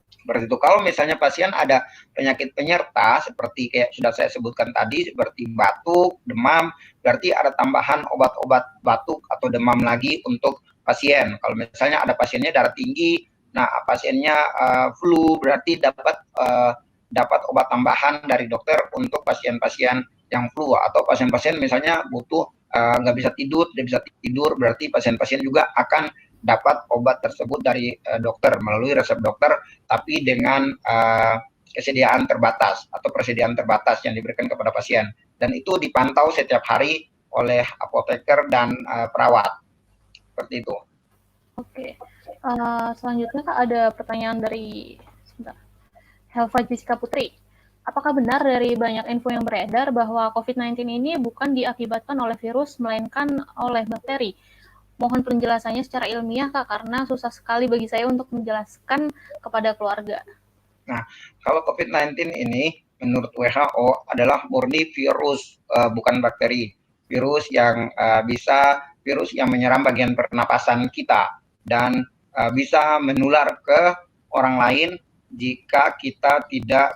Seperti itu. Kalau misalnya pasien ada penyakit penyerta seperti kayak sudah saya sebutkan tadi, seperti batuk, demam, berarti ada tambahan obat-obat batuk atau demam lagi untuk pasien. Kalau misalnya ada pasiennya darah tinggi, nah pasiennya flu, berarti dapat obat tambahan dari dokter untuk pasien-pasien yang flu, atau pasien-pasien misalnya butuh nggak bisa tidur, berarti pasien-pasien juga akan dapat obat tersebut dari dokter melalui resep dokter, tapi dengan persediaan terbatas yang diberikan kepada pasien, dan itu dipantau setiap hari oleh apoteker dan perawat, seperti itu. Oke, selanjutnya Kak ada pertanyaan dari Helva Jessica Putri. Apakah benar dari banyak info yang beredar bahwa COVID-19 ini bukan diakibatkan oleh virus, melainkan oleh bakteri? Mohon penjelasannya secara ilmiah, Kak, karena susah sekali bagi saya untuk menjelaskan kepada keluarga. Nah, kalau COVID-19 ini menurut WHO adalah murni virus, bukan bakteri. Virus yang menyerang bagian pernapasan kita dan bisa menular ke orang lain jika kita tidak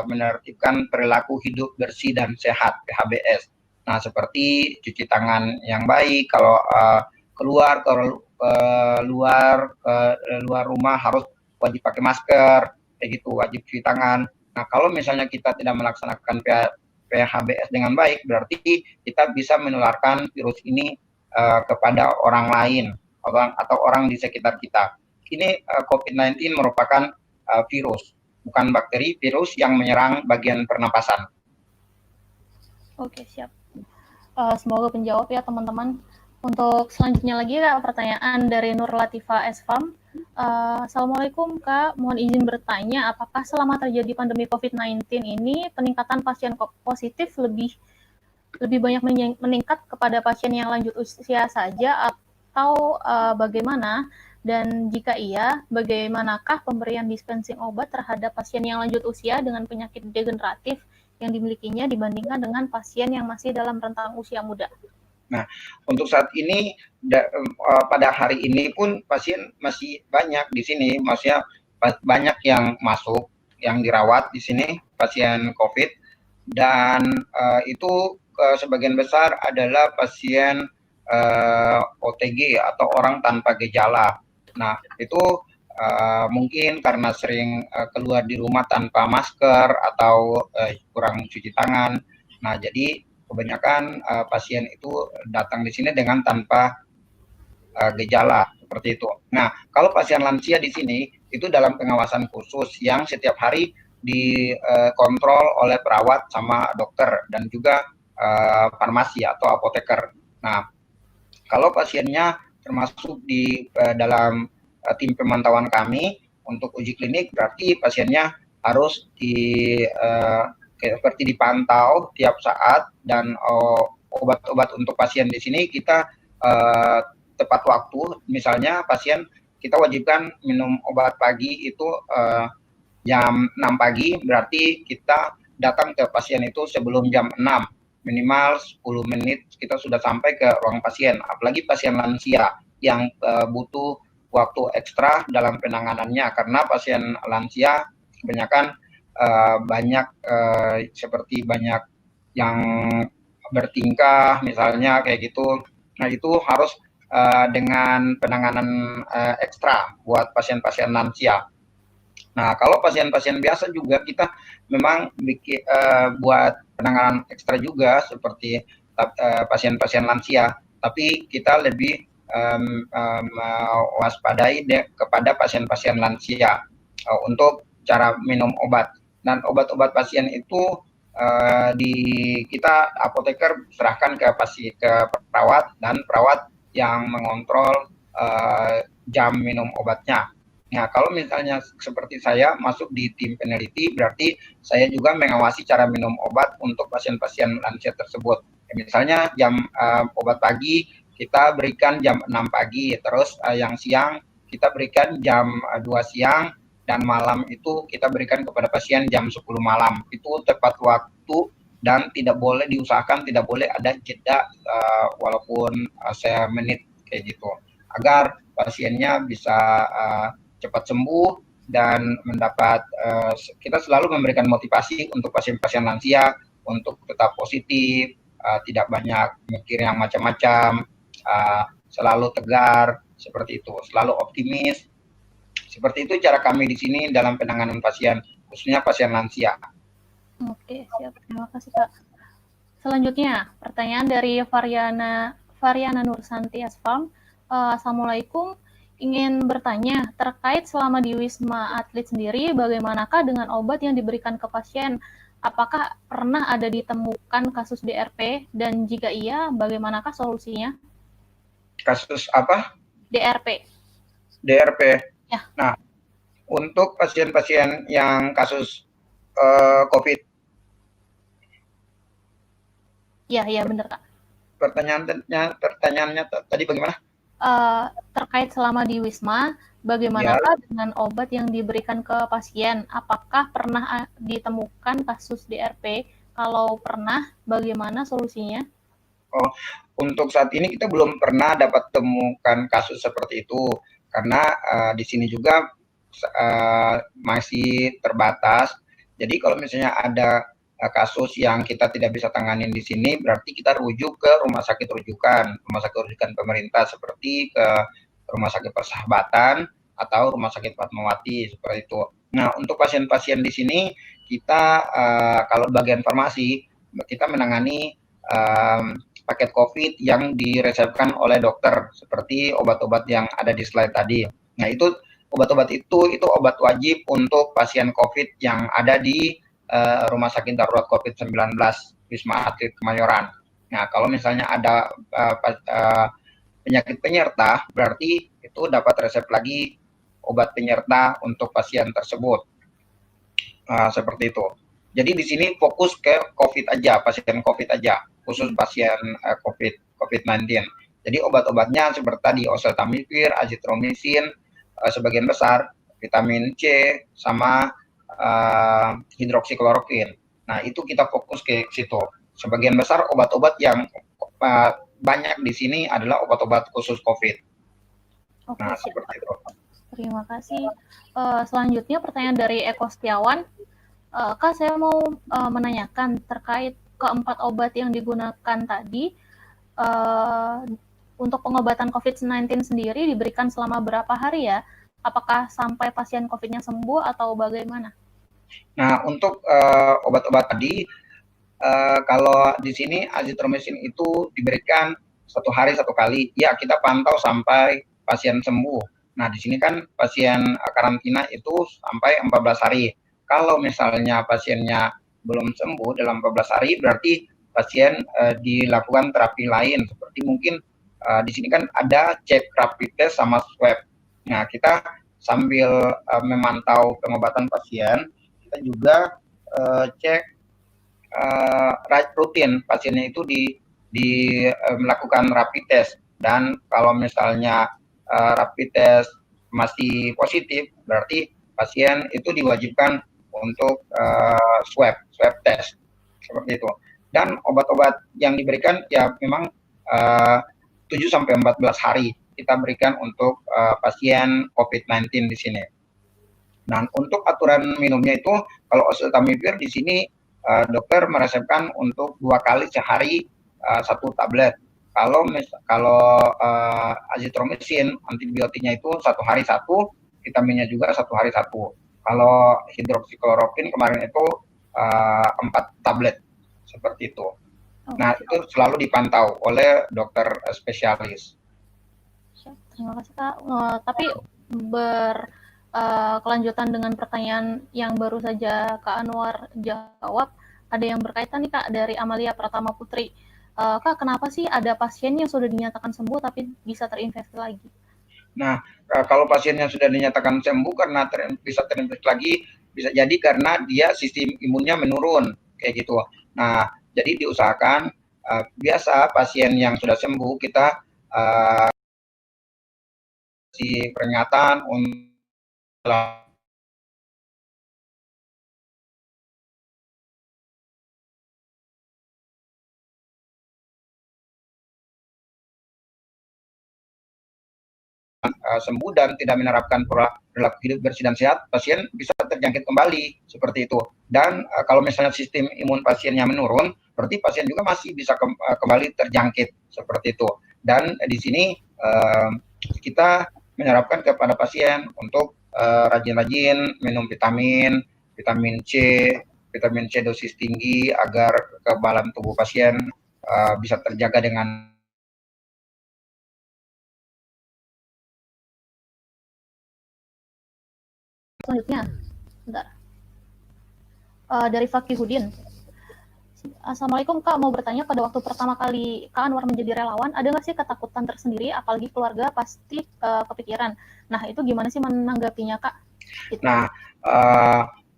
menertibkan perilaku hidup bersih dan sehat (PHBS). Nah, seperti cuci tangan yang baik, kalau keluar luar rumah harus wajib pakai masker, kayak gitu, wajib cuci tangan. Nah, kalau misalnya kita tidak melaksanakan PHBS dengan baik, berarti kita bisa menularkan virus ini kepada orang lain atau orang di sekitar kita. Ini COVID-19 merupakan virus, bukan bakteri, virus yang menyerang bagian pernapasan. Oke, siap. Semoga penjawab ya teman-teman. Untuk selanjutnya lagi Kak, pertanyaan dari Nur Latifa Esfam. Assalamualaikum Kak, mohon izin bertanya, apakah selama terjadi pandemi COVID-19 ini peningkatan pasien positif lebih banyak meningkat kepada pasien yang lanjut usia saja atau bagaimana? Dan jika iya, bagaimanakah pemberian dispensing obat terhadap pasien yang lanjut usia dengan penyakit degeneratif yang dimilikinya dibandingkan dengan pasien yang masih dalam rentang usia muda? Nah, untuk saat ini pada hari ini pun pasien masih banyak di sini, maksudnya banyak yang masuk, yang dirawat di sini pasien COVID, dan itu sebagian besar adalah pasien OTG atau orang tanpa gejala. Nah, itu mungkin karena sering keluar di rumah tanpa masker atau kurang cuci tangan. Nah, jadi kebanyakan pasien itu datang di sini dengan tanpa gejala, seperti itu. Nah, kalau pasien lansia di sini itu dalam pengawasan khusus yang setiap hari dikontrol oleh perawat sama dokter dan juga farmasi atau apoteker. Nah, kalau pasiennya termasuk di dalam tim pemantauan kami untuk uji klinik, berarti pasiennya harus seperti dipantau tiap saat, dan obat-obat untuk pasien di sini kita tepat waktu. Misalnya pasien kita wajibkan minum obat pagi itu jam 6 pagi, berarti kita datang ke pasien itu sebelum jam 6, minimal 10 menit kita sudah sampai ke ruang pasien. Apalagi pasien lansia yang butuh waktu ekstra dalam penanganannya, karena pasien lansia kebanyakan seperti banyak yang bertingkah misalnya kayak gitu. Nah, itu harus dengan penanganan ekstra buat pasien-pasien lansia. Nah, kalau pasien-pasien biasa juga kita memang buat penanganan ekstra juga seperti pasien-pasien lansia, tapi kita lebih waspadai kepada pasien-pasien lansia untuk cara minum obat. dan obat-obat pasien itu di kita apoteker serahkan ke perawat, dan perawat yang mengontrol jam minum obatnya. Nah, kalau misalnya seperti saya masuk di tim peneliti, berarti saya juga mengawasi cara minum obat untuk pasien-pasien lansia tersebut. Misalnya jam obat pagi kita berikan jam 6 pagi, terus yang siang kita berikan jam 2 siang, dan malam itu kita berikan kepada pasien jam 10 malam. Itu tepat waktu dan tidak boleh diusahakan, tidak boleh ada jeda walaupun semenit kayak gitu, agar pasiennya bisa cepat sembuh dan mendapat kita selalu memberikan motivasi untuk pasien-pasien lansia untuk tetap positif, tidak banyak mikir yang macam-macam, selalu tegar seperti itu, selalu optimis. Seperti itu cara kami di sini dalam penanganan pasien, khususnya pasien lansia. Oke, siap. Terima kasih, Kak. Selanjutnya, pertanyaan dari Variana Nursanti Asfam. Assalamualaikum, ingin bertanya terkait selama di Wisma Atlet sendiri, bagaimanakah dengan obat yang diberikan ke pasien? Apakah pernah ada ditemukan kasus DRP, dan jika iya, bagaimanakah solusinya? Kasus apa? DRP. DRP. Ya. Nah, untuk pasien-pasien yang kasus COVID. Iya benar, Kak. Pertanyaannya tadi bagaimana? Terkait selama di Wisma, bagaimanakah dengan obat yang diberikan ke pasien? Apakah pernah ditemukan kasus DRP? Kalau pernah, bagaimana solusinya? Oh, untuk saat ini kita belum pernah dapat temukan kasus seperti itu, karena di sini juga masih terbatas. Jadi kalau misalnya ada kasus yang kita tidak bisa tanganin di sini, berarti kita rujuk ke rumah sakit rujukan pemerintah seperti ke Rumah Sakit Persahabatan atau Rumah Sakit Fatmawati seperti itu. Nah, untuk pasien-pasien di sini kita kalau bagian farmasi kita menangani paket COVID yang diresepkan oleh dokter, seperti obat-obat yang ada di slide tadi. Nah, itu obat-obat itu obat wajib untuk pasien COVID yang ada di Rumah Sakit Darurat COVID-19 Wisma Atlet Kemayoran. Nah, kalau misalnya ada penyakit penyerta, berarti itu dapat resep lagi obat penyerta untuk pasien tersebut. Seperti itu. Jadi di sini fokus ke COVID aja, pasien COVID aja, khusus pasien COVID-19. Jadi obat-obatnya seperti tadi oseltamivir, azitromisin, sebagian besar vitamin C sama hidroksikloroquin. Nah, itu kita fokus ke situ. Sebagian besar obat-obat yang banyak di sini adalah obat-obat khusus COVID. Oke, Nah, siap. seperti itu. Terima kasih. Selanjutnya pertanyaan dari Eko Setiawan. Kak, saya mau menanyakan terkait keempat obat yang digunakan tadi, untuk pengobatan COVID-19 sendiri diberikan selama berapa hari ya? Apakah sampai pasien COVID-nya sembuh atau bagaimana? Nah, untuk obat-obat tadi, kalau di sini azitromisin itu diberikan 1 hari 1 kali. Ya, kita pantau sampai pasien sembuh. Nah, di sini kan pasien karantina itu sampai 14 hari. Kalau misalnya pasiennya belum sembuh dalam 14 hari, berarti pasien dilakukan terapi lain. Seperti mungkin di sini kan ada cek rapid test sama swab. Nah, kita sambil memantau pengobatan pasien, kita juga cek rutin pasiennya itu melakukan rapid test, dan kalau misalnya rapid test masih positif, berarti pasien itu diwajibkan untuk swab test seperti itu. Dan obat-obat yang diberikan ya memang 7 sampai 14 hari kita berikan untuk pasien COVID-19 di sini. Dan untuk aturan minumnya itu, kalau oseltamivir di sini dokter meresepkan untuk 2 kali sehari 1 tablet. Kalau azitromisin antibiotiknya itu 1 hari 1, vitaminnya juga 1 hari 1. Kalau hidroksikloroquin kemarin itu 4 tablet seperti itu. Nah, itu selalu dipantau oleh dokter spesialis. Terima kasih, Kak. Tapi kelanjutan dengan pertanyaan yang baru saja Kak Anwar jawab, ada yang berkaitan nih Kak dari Amalia Pratama Putri. Kak, kenapa sih ada pasien yang sudah dinyatakan sembuh tapi bisa terinfeksi lagi? Nah, kalau pasien yang sudah dinyatakan sembuh karena bisa terinfeksi lagi, bisa jadi karena dia sistem imunnya menurun, kayak gitu. Nah, jadi diusahakan biasa pasien yang sudah sembuh kita kasih peringatan untuk sembuh dan tidak menerapkan pola perilaku hidup bersih dan sehat, pasien bisa terjangkit kembali seperti itu. Dan kalau misalnya sistem imun pasiennya menurun, berarti pasien juga masih bisa kembali terjangkit seperti itu. Dan di sini kita menerapkan kepada pasien untuk rajin-rajin minum vitamin C dosis tinggi agar kekebalan tubuh pasien bisa terjaga dengan Selanjutnya, bentar. Dari Fakihudin. Assalamualaikum Kak, mau bertanya pada waktu pertama kali Kak Anwar menjadi relawan, ada nggak sih ketakutan tersendiri, apalagi keluarga pasti kepikiran. Nah, itu gimana sih menanggapinya Kak? Gitu. Nah,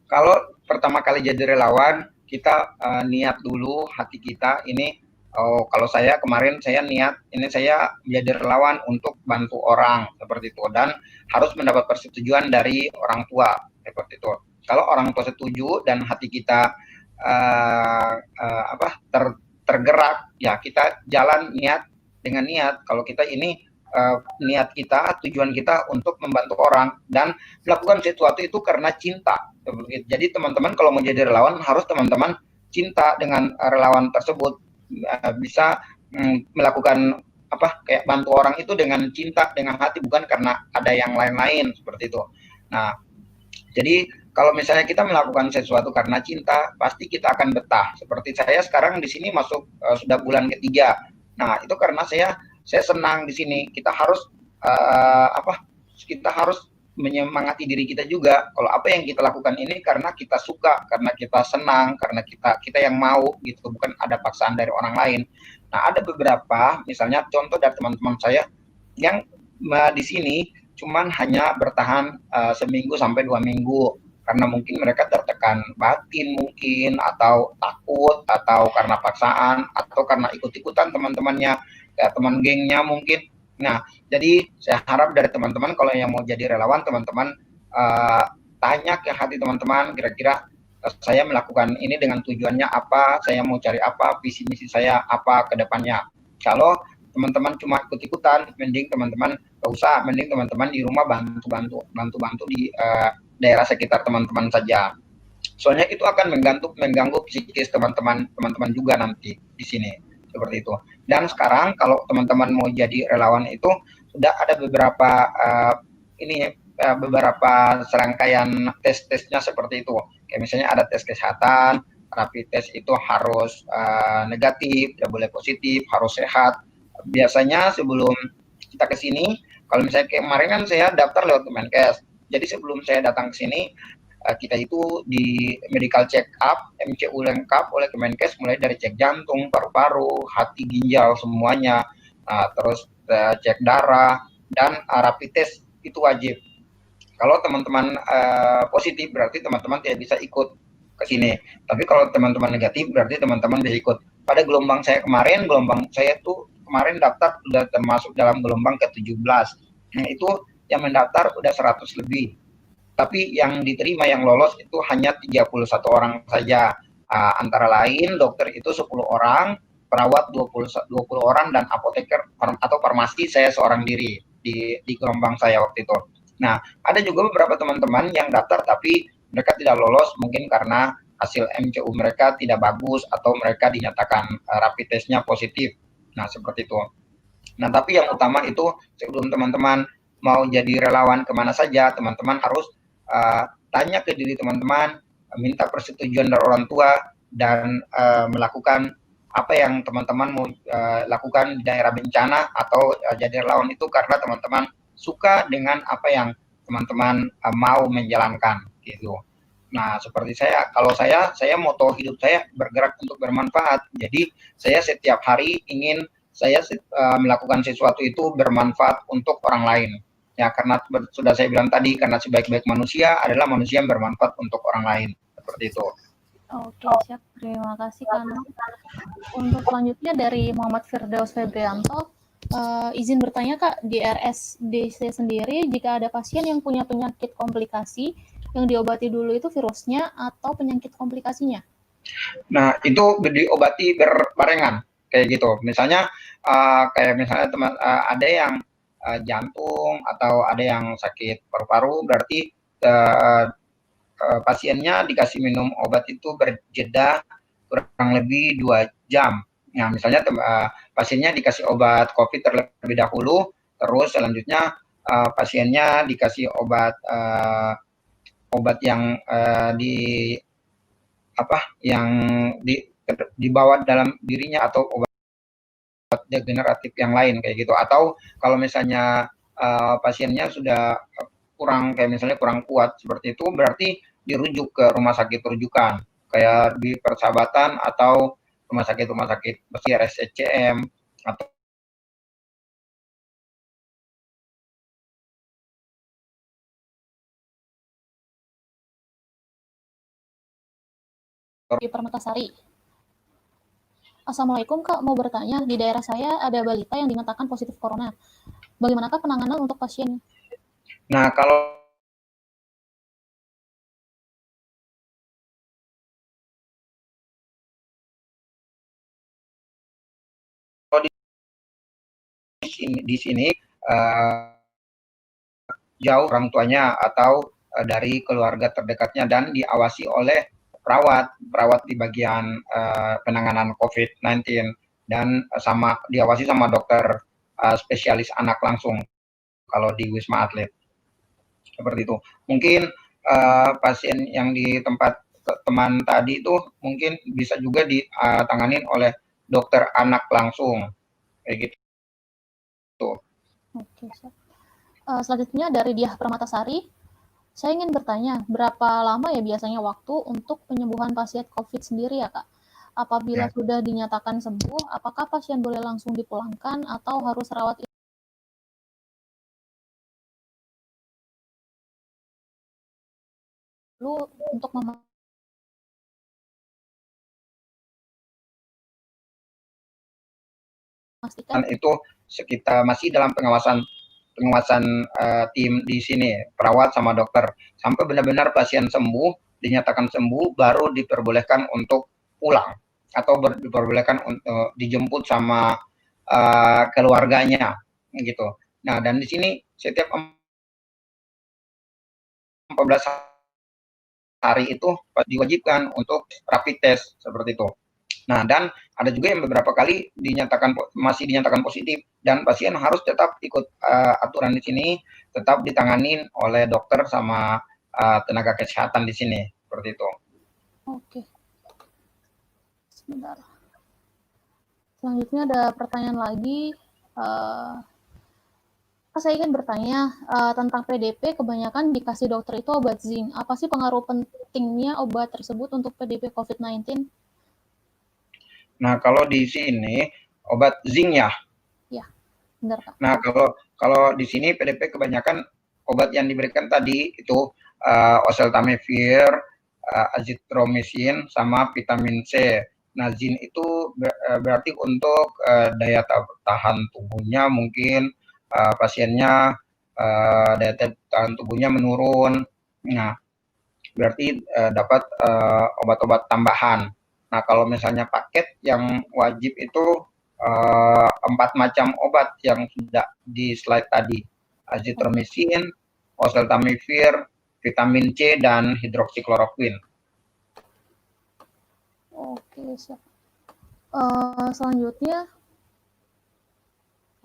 kalau pertama kali jadi relawan, kita niat dulu hati kita ini, oh kalau saya kemarin saya niat, ini saya menjadi relawan untuk bantu orang, seperti itu. Dan harus mendapat persetujuan dari orang tua, seperti itu. Kalau orang tua setuju dan hati kita tergerak, ya kita jalan niat dengan niat. Kalau kita ini niat kita, tujuan kita untuk membantu orang dan melakukan sesuatu itu karena cinta. Jadi teman-teman kalau mau jadi relawan harus teman-teman cinta dengan relawan tersebut, bisa melakukan kayak bantu orang itu dengan cinta, dengan hati, bukan karena ada yang lain-lain seperti itu. Nah, jadi kalau misalnya kita melakukan sesuatu karena cinta, pasti kita akan betah. Seperti saya sekarang di sini masuk sudah bulan ketiga. Nah, itu karena saya senang di sini. Kita harus kita harus menyemangati diri kita juga. Kalau apa yang kita lakukan ini karena kita suka, karena kita senang, karena kita yang mau gitu, bukan ada paksaan dari orang lain. Nah, ada beberapa, misalnya contoh dari teman-teman saya yang di sini cuman hanya bertahan seminggu sampai 2 minggu karena mungkin mereka tertekan batin mungkin, atau takut, atau karena paksaan, atau karena ikut-ikutan teman-temannya, ya, teman gengnya mungkin. Nah, jadi saya harap dari teman-teman kalau yang mau jadi relawan, teman-teman tanya ke hati teman-teman, kira-kira saya melakukan ini dengan tujuannya apa, saya mau cari apa, visi misi saya apa ke depannya. Kalau teman-teman cuma ikut-ikutan, mending teman-teman gak usah, mending teman-teman di rumah bantu di daerah sekitar teman-teman saja. Soalnya itu akan mengganggu psikis teman-teman juga nanti di sini seperti itu. Dan sekarang kalau teman-teman mau jadi relawan itu sudah ada beberapa beberapa serangkaian tes-tesnya seperti itu. Kayak misalnya ada tes kesehatan, rapid test itu harus negatif, tidak boleh positif, harus sehat. Biasanya sebelum kita ke sini, kalau misalnya kemarin kan saya daftar lewat Kemenkes. Jadi sebelum saya datang ke sini, kita itu di medical check up, MCU lengkap oleh Kemenkes, mulai dari cek jantung, paru-paru, hati, ginjal, semuanya. Terus cek darah, dan rapid test itu wajib. Kalau teman-teman positif, berarti teman-teman tidak bisa ikut ke sini. Tapi kalau teman-teman negatif, berarti teman-teman bisa ikut. Pada gelombang saya kemarin, kemarin daftar sudah termasuk dalam gelombang ke-17. Nah, itu yang mendaftar udah 100 lebih. Tapi yang diterima, yang lolos itu hanya 31 orang saja. Antara lain dokter itu 10 orang, perawat 20 orang, dan apoteker atau farmasi saya seorang diri di gelombang saya waktu itu. Nah, ada juga beberapa teman-teman yang daftar tapi mereka tidak lolos, mungkin karena hasil MCU mereka tidak bagus atau mereka dinyatakan rapid test-nya positif. Nah, seperti itu. Nah, tapi yang utama itu sebelum teman-teman mau jadi relawan kemana saja, teman-teman harus tanya ke diri teman-teman, minta persetujuan dari orang tua, dan melakukan apa yang teman-teman mau lakukan di daerah bencana atau jadi relawan itu karena teman-teman suka dengan apa yang teman-teman mau menjalankan gitu. Nah, seperti saya, kalau saya moto hidup saya bergerak untuk bermanfaat. Jadi, saya setiap hari ingin saya melakukan sesuatu itu bermanfaat untuk orang lain. Ya, karena sudah saya bilang tadi, karena sebaik-baik manusia adalah manusia yang bermanfaat untuk orang lain. Seperti itu. Oke, siap. Terima kasih, Kak Anwar. Untuk selanjutnya dari Muhammad Firdaus Febrianto, izin bertanya Kak, di RSDC sendiri jika ada pasien yang punya penyakit komplikasi, yang diobati dulu itu virusnya atau penyakit komplikasinya? Nah, itu diobati berbarengan kayak gitu. Misalnya kayak misalnya ada yang jantung atau ada yang sakit paru-paru, berarti pasiennya dikasih minum obat itu berjeda kurang lebih 2 jam. Nah, misalnya pasiennya dikasih obat COVID terlebih dahulu, terus selanjutnya pasiennya dikasih obat yang yang dibawa dalam dirinya atau obat degeneratif yang lain kayak gitu. Atau kalau misalnya pasiennya sudah kayak misalnya kurang kuat seperti itu, berarti dirujuk ke rumah sakit rujukan kayak di Persahabatan atau rumah sakit seperti RSCM atau Di Permatasari. Assalamualaikum Kak, mau bertanya, di daerah saya ada balita yang dinyatakan positif corona. Bagaimanakah penanganan untuk pasien? Nah, kalau di sini jauh orang tuanya atau dari keluarga terdekatnya dan diawasi oleh perawat di bagian penanganan COVID-19 dan diawasi sama dokter spesialis anak langsung kalau di Wisma Atlet seperti itu. Mungkin pasien yang di tempat teman tadi itu mungkin bisa juga ditanganin oleh dokter anak langsung kayak gitu. Oke, siap. Selanjutnya dari Diah Permatasari, saya ingin bertanya, berapa lama ya biasanya waktu untuk penyembuhan pasien COVID sendiri ya Kak? Apabila Ya. sudah dinyatakan sembuh, apakah pasien boleh langsung dipulangkan atau harus rawat dulu untuk memastikan? Dan itu sekitar masih dalam pengawasan tim di sini, perawat sama dokter, sampai benar-benar pasien sembuh, dinyatakan sembuh, baru diperbolehkan untuk pulang atau diperbolehkan untuk dijemput sama keluarganya, gitu. Nah, dan di sini setiap 14 hari itu diwajibkan untuk rapid test seperti itu. Nah, dan ada juga yang beberapa kali masih dinyatakan positif dan pasien harus tetap ikut aturan di sini, tetap ditanganin oleh dokter sama tenaga kesehatan di sini, seperti itu. Oke, sebentar. Selanjutnya ada pertanyaan lagi. Saya ingin bertanya tentang PDP, kebanyakan dikasih dokter itu obat zinc. Apa sih pengaruh pentingnya obat tersebut untuk PDP COVID-19? Nah, kalau di sini obat zinc ya. Ya, benar Kak. Nah, kalau di sini PDP kebanyakan obat yang diberikan tadi itu oseltamivir, azithromycin, sama vitamin C. Nah, zinc itu berarti untuk daya tahan tubuhnya mungkin pasiennya daya tahan tubuhnya menurun. Nah, berarti dapat obat-obat tambahan. Nah, kalau misalnya paket yang wajib itu 4 macam obat yang sudah di slide tadi. Azithromycin, oseltamivir, vitamin C, dan hidroksikloroquine. Oke, siap. Selanjutnya,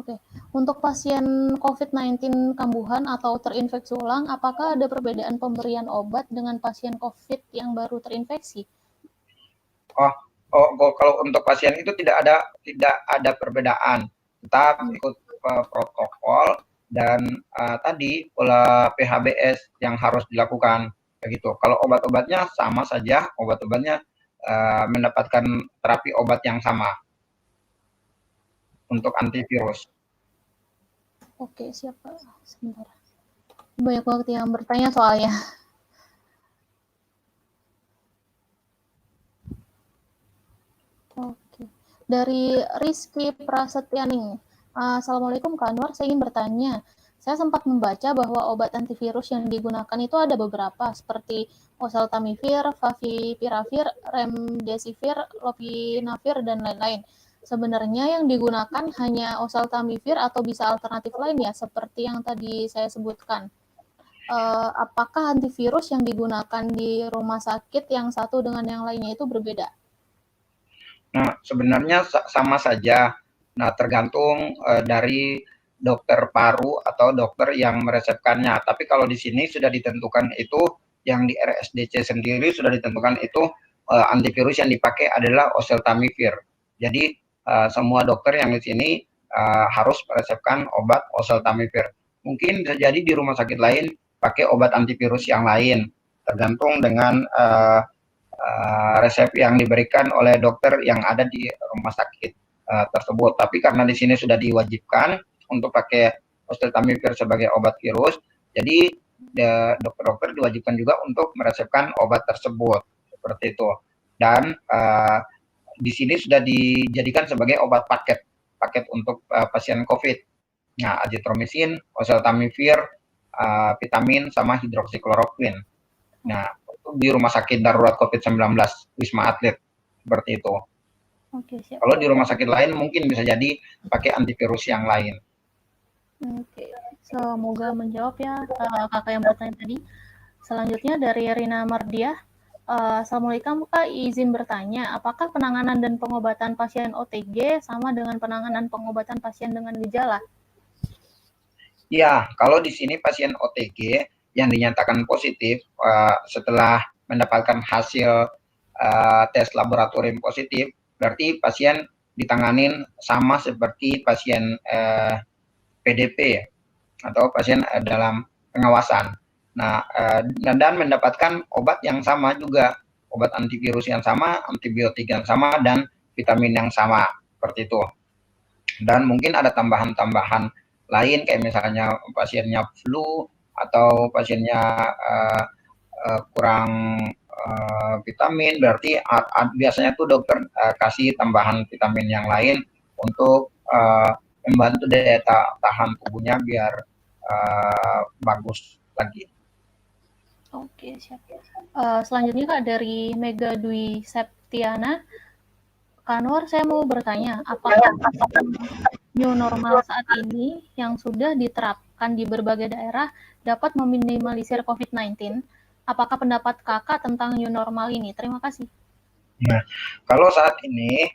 oke. Untuk pasien COVID-19 kambuhan atau terinfeksi ulang, apakah ada perbedaan pemberian obat dengan pasien COVID yang baru terinfeksi? Kalau untuk pasien itu tidak ada perbedaan, tetap ikut protokol dan tadi pola PHBS yang harus dilakukan begitu. Kalau obat-obatnya sama saja, obat-obatnya mendapatkan terapi obat yang sama untuk antivirus. Oke, siap Pak. Sebentar. Banyak banget yang bertanya soalnya. Oke. Dari Rizky Prasetyaning. Assalamualaikum Kak Anwar, saya ingin bertanya. Saya sempat membaca bahwa obat antivirus yang digunakan itu ada beberapa, seperti oseltamivir, favipiravir, remdesivir, lopinavir, dan lain-lain. Sebenarnya yang digunakan hanya oseltamivir atau bisa alternatif lain ya, seperti yang tadi saya sebutkan. Apakah antivirus yang digunakan di rumah sakit yang satu dengan yang lainnya itu berbeda? Nah, sebenarnya sama saja. Nah, tergantung dari dokter paru atau dokter yang meresepkannya. Tapi kalau di sini sudah ditentukan itu, yang di RSDC sendiri sudah ditentukan itu antivirus yang dipakai adalah oseltamivir. Jadi semua dokter yang di sini harus meresepkan obat oseltamivir. Mungkin bisa jadi di rumah sakit lain pakai obat antivirus yang lain, tergantung dengan resep yang diberikan oleh dokter yang ada di rumah sakit tersebut. Tapi karena di sini sudah diwajibkan untuk pakai oseltamivir sebagai obat virus, jadi dokter-dokter diwajibkan juga untuk meresepkan obat tersebut seperti itu. Dan di sini sudah dijadikan sebagai obat paket, paket untuk pasien COVID. Nah, azitromisin, oseltamivir, vitamin, sama hidroksikloroquine. Nah, di rumah sakit darurat COVID-19, Wisma Atlet, seperti itu. Oke, siap. Kalau di rumah sakit lain mungkin bisa jadi pakai antivirus yang lain. Oke, semoga menjawab ya kakak yang bertanya tadi. Selanjutnya dari Rina Mardiah. Assalamualaikum Kak, izin bertanya, apakah penanganan dan pengobatan pasien OTG sama dengan penanganan pengobatan pasien dengan gejala? Ya, kalau di sini pasien OTG yang dinyatakan positif setelah mendapatkan hasil tes laboratorium positif, berarti pasien ditanganin sama seperti pasien PDP atau pasien dalam pengawasan. Nah, dan mendapatkan obat yang sama juga, obat antivirus yang sama, antibiotik yang sama, dan vitamin yang sama, seperti itu. Dan mungkin ada tambahan-tambahan lain, kayak misalnya pasiennya flu, atau pasiennya kurang vitamin, berarti biasanya tuh dokter kasih tambahan vitamin yang lain untuk membantu daya tahan tubuhnya biar bagus lagi. Oke, siap. Selanjutnya Kak dari Mega Dwi Septiana. Kak Anwar, saya mau bertanya, apakah new normal saat ini yang sudah diterapkan di berbagai daerah dapat meminimalisir COVID-19? Apakah pendapat kakak tentang new normal ini? Terima kasih. Nah, kalau saat ini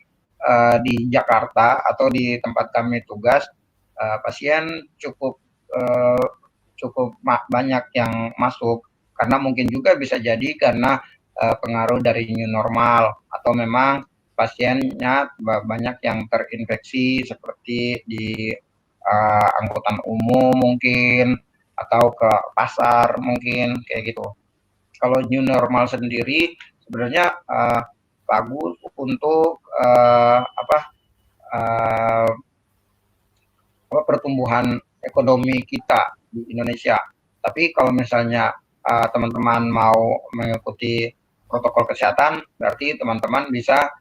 di Jakarta atau di tempat kami tugas, pasien cukup cukup banyak yang masuk, karena mungkin juga bisa jadi karena pengaruh dari new normal, atau memang pasiennya banyak yang terinfeksi seperti di angkutan umum mungkin, atau ke pasar mungkin, kayak gitu. Kalau new normal sendiri sebenarnya bagus untuk pertumbuhan ekonomi kita di Indonesia. Tapi kalau misalnya teman-teman mau mengikuti protokol kesehatan, berarti teman-teman bisa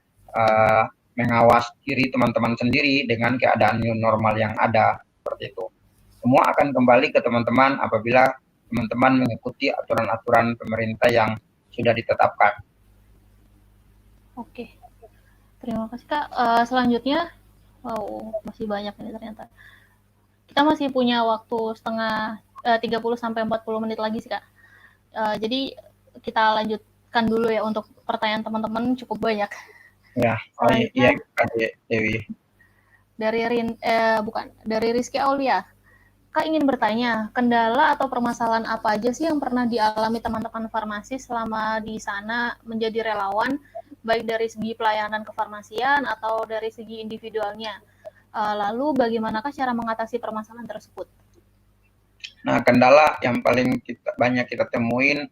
mengawas diri teman-teman sendiri dengan keadaan new normal yang ada, seperti itu. Semua akan kembali ke teman-teman apabila teman-teman mengikuti aturan-aturan pemerintah yang sudah ditetapkan. Oke, terima kasih Kak. Selanjutnya, masih banyak ini ternyata. Kita masih punya waktu setengah 30 sampai 40 menit lagi sih Kak. Jadi kita lanjutkan dulu ya untuk pertanyaan teman-teman, cukup banyak. Ya, iya, Dewi. Dari Rizky Aulia. Kak ingin bertanya, kendala atau permasalahan apa aja sih yang pernah dialami teman-teman farmasi selama di sana menjadi relawan, baik dari segi pelayanan kefarmasian atau dari segi individualnya? Lalu bagaimanakah cara mengatasi permasalahan tersebut? Nah, kendala yang paling banyak kita temuin,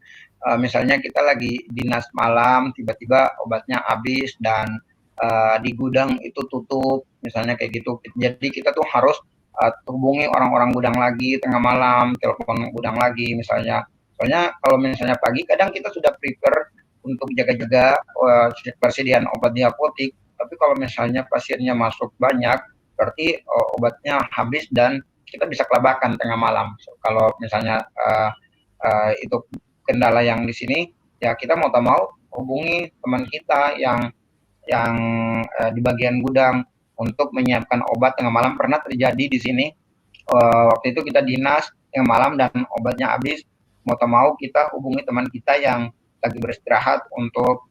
misalnya kita lagi dinas malam, tiba-tiba obatnya habis dan di gudang itu tutup, misalnya kayak gitu. Jadi kita tuh harus hubungi orang-orang gudang lagi tengah malam, telepon gudang lagi misalnya. Soalnya kalau misalnya pagi, kadang kita sudah prepare untuk jaga-jaga persediaan obat di apotik. Tapi kalau misalnya pasiennya masuk banyak, berarti obatnya habis dan kita bisa kelabakan tengah malam. So, kalau misalnya itu kendala yang di sini, ya kita mau tak mau hubungi teman kita yang di bagian gudang untuk menyiapkan obat tengah malam. Pernah terjadi di sini, waktu itu kita dinas tengah malam dan obatnya habis. Mau tak mau kita hubungi teman kita yang lagi beristirahat untuk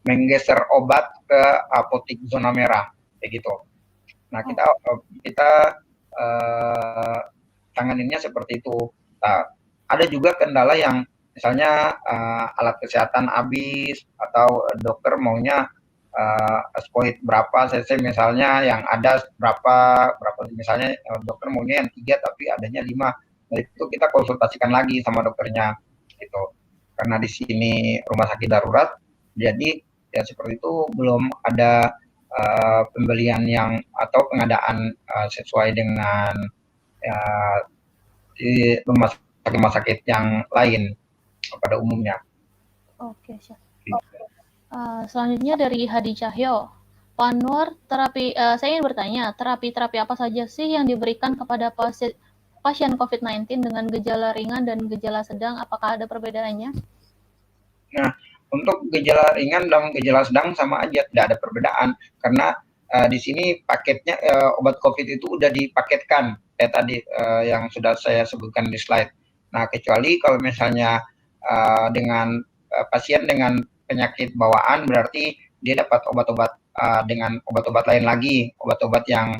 menggeser obat ke apotik zona merah, kayak gitu. Nah, kita tanganinnya seperti itu. Nah, ada juga kendala yang misalnya alat kesehatan habis atau dokter maunya spoid berapa cc misalnya, yang ada berapa misalnya dokter maunya yang 3 tapi adanya 5. Nah, itu kita konsultasikan lagi sama dokternya gitu. Karena di sini rumah sakit darurat, jadi ya seperti itu belum ada pembelian yang atau pengadaan sesuai dengan uh, di rumah sakit yang lain pada umumnya. Oke, siap. Selanjutnya dari Hadi Cahyo. Pak Anwar, saya ingin bertanya, terapi-terapi apa saja sih yang diberikan kepada pasien COVID-19 dengan gejala ringan dan gejala sedang? Apakah ada perbedaannya? Nah, untuk gejala ringan dan gejala sedang sama aja, tidak ada perbedaan karena di sini paketnya obat COVID itu udah dipaketkan kayak tadi yang sudah saya sebutkan di slide. Nah, kecuali kalau misalnya dengan pasien dengan penyakit bawaan, berarti dia dapat obat-obat dengan obat-obat lain lagi, obat-obat yang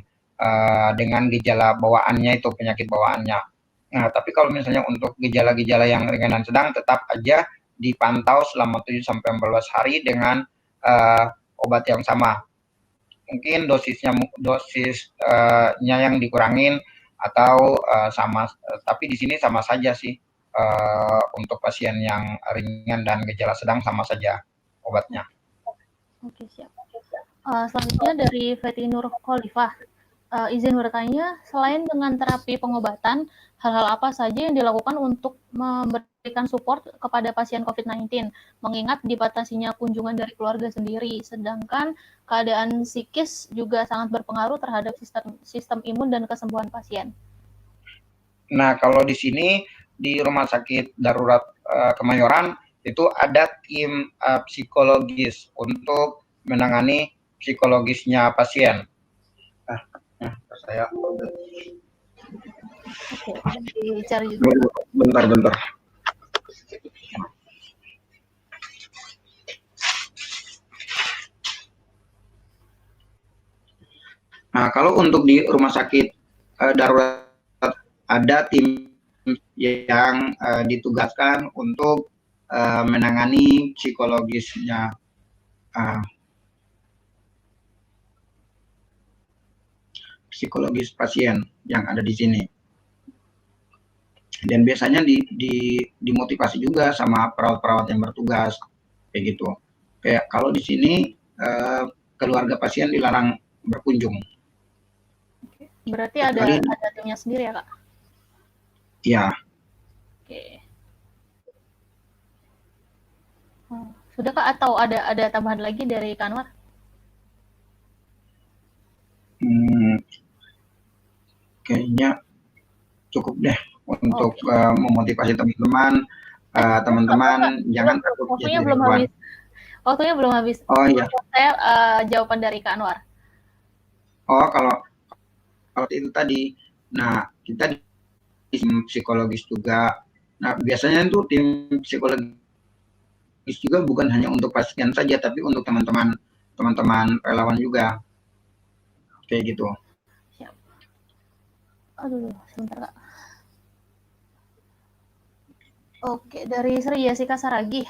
dengan gejala bawaannya itu, penyakit bawaannya. Nah, tapi kalau misalnya untuk gejala-gejala yang ringan dan sedang, tetap aja dipantau selama 7 sampai 14 hari dengan obat yang sama. Mungkin dosisnya yang dikurangin atau sama, tapi di sini sama saja sih. Untuk pasien yang ringan dan gejala sedang sama saja obatnya. Oke, siap. Selanjutnya dari Feti Nur Khalifah. Izin bertanya, selain dengan terapi pengobatan, hal-hal apa saja yang dilakukan untuk memberikan support kepada pasien COVID-19, mengingat dibatasinya kunjungan dari keluarga sendiri, sedangkan keadaan psikis juga sangat berpengaruh terhadap sistem imun dan kesembuhan pasien. Nah, kalau di sini di Rumah Sakit Darurat Kemayoran itu ada tim psikologis untuk menangani psikologisnya pasien. Saya Oke, dicari bentar. Nah, kalau untuk di rumah sakit darurat ada tim yang ditugaskan untuk menangani psikologisnya psikologis pasien yang ada di sini. Dan biasanya dimotivasi juga sama perawat-perawat yang bertugas kayak gitu. Kayak kalau di sini keluarga pasien dilarang berkunjung. Berarti ada timnya sendiri ya, Kak? Iya. Oke. Sudah, Kak, atau ada tambahan lagi dari Kak Anwar? Kayaknya cukup deh untuk memotivasi teman-teman. Jangan takut jadi hewan. Waktunya belum habis. Oh iya. Saya jawaban dari Kak Anwar. Oh, kalau itu tadi, nah kita di tim psikologis juga. Nah, biasanya itu tim psikologis juga bukan hanya untuk pasien saja, tapi untuk teman-teman relawan juga. Kayak gitu. Siap. Aduh, sebentar, Kak. Oke, dari Sri Jessica Saragih.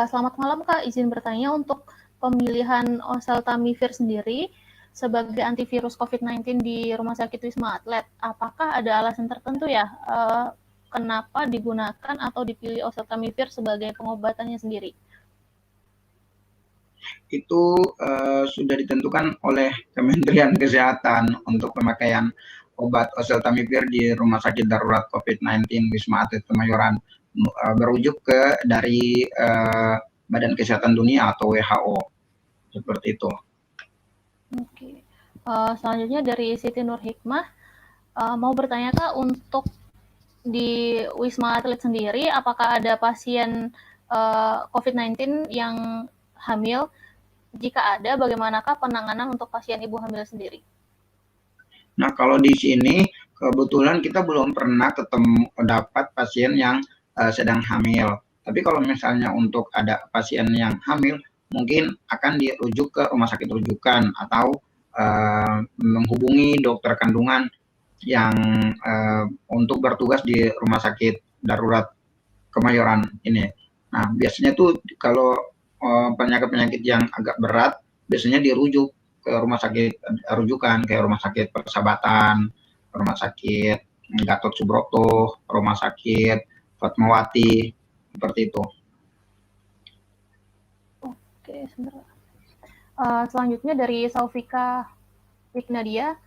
Selamat malam, Kak. Izin bertanya untuk pemilihan oseltamivir sendiri, sebagai antivirus COVID-19 di Rumah Sakit Wisma Atlet. Apakah ada alasan tertentu ya kenapa digunakan atau dipilih oseltamivir sebagai pengobatannya sendiri? Itu sudah ditentukan oleh Kementerian Kesehatan untuk pemakaian obat oseltamivir di Rumah Sakit Darurat COVID-19 Wisma Atlet Kemayoran, merujuk ke dari Badan Kesehatan Dunia atau WHO, seperti itu. Oke. Selanjutnya dari Siti Nur Hikmah, mau bertanya Kak, untuk di Wisma Atlet sendiri, apakah ada pasien COVID-19 yang hamil? Jika ada, bagaimanakah penanganan untuk pasien ibu hamil sendiri? Nah, kalau di sini kebetulan kita belum pernah dapat pasien yang sedang hamil. Tapi kalau misalnya untuk ada pasien yang hamil, mungkin akan dirujuk ke rumah sakit rujukan atau menghubungi dokter kandungan yang untuk bertugas di rumah sakit darurat Kemayoran ini. Nah, biasanya tuh kalau penyakit-penyakit yang agak berat, biasanya dirujuk ke rumah sakit rujukan, kayak rumah sakit Persahabatan, rumah sakit Gatot Subroto, rumah sakit Fatmawati, seperti itu. Oke, sebentar. Selanjutnya dari Saufika Wiknadia,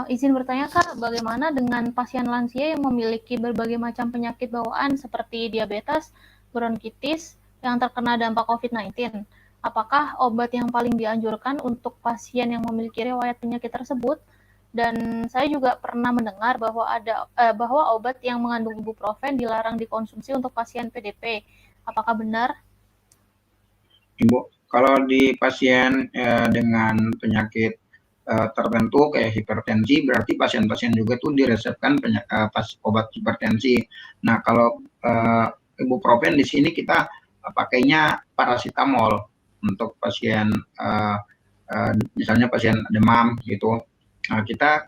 izin bertanya Kak, bagaimana dengan pasien lansia yang memiliki berbagai macam penyakit bawaan seperti diabetes, bronkitis, yang terkena dampak COVID-19? Apakah obat yang paling dianjurkan untuk pasien yang memiliki riwayat penyakit tersebut? Dan saya juga pernah mendengar bahwa obat yang mengandung ibuprofen dilarang dikonsumsi untuk pasien PDP. Apakah benar? Ibu, kalau di pasien dengan penyakit tertentu kayak hipertensi, berarti pasien-pasien juga tuh diresepkan obat hipertensi. Nah, kalau ibuprofen di sini kita pakainya paracetamol untuk pasien misalnya pasien demam gitu. Nah, kita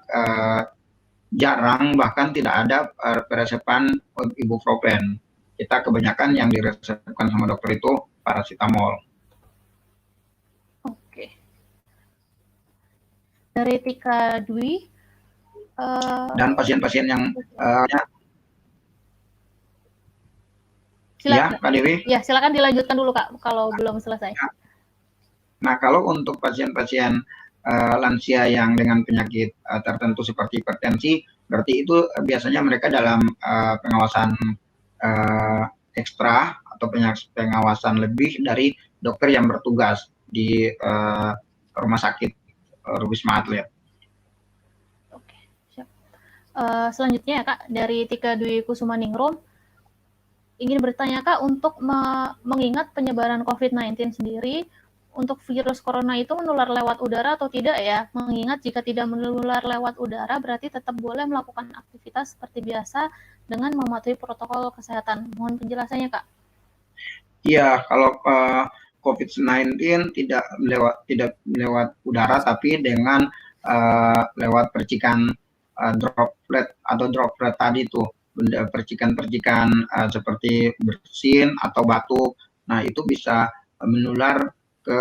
jarang bahkan tidak ada peresepan ibuprofen. Kita kebanyakan yang diresepkan sama dokter itu paracetamol. Oke. Dari Tika Dwi. Dan pasien-pasien yang silakan. Ya, Kak Dewi. Ya, silakan dilanjutkan dulu Kak kalau belum selesai. Nah, kalau untuk pasien-pasien lansia yang dengan penyakit tertentu seperti hipertensi, berarti itu biasanya mereka dalam pengawasan ekstra atau pengawasan lebih dari dokter yang bertugas di rumah sakit Wisma Atlet. Oke, siap. Selanjutnya ya Kak, dari Tika Dwi Kusumaningrum, ingin bertanya Kak, untuk mengingat penyebaran COVID-19 sendiri, untuk virus corona itu menular lewat udara atau tidak ya? Mengingat jika tidak menular lewat udara, berarti tetap boleh melakukan aktivitas seperti biasa dengan mematuhi protokol kesehatan. Mohon penjelasannya Kak. Iya, kalau COVID-19 tidak lewat udara, tapi dengan lewat percikan droplet tadi tuh, percikan-percikan seperti bersin atau batuk. Nah, itu bisa menular ke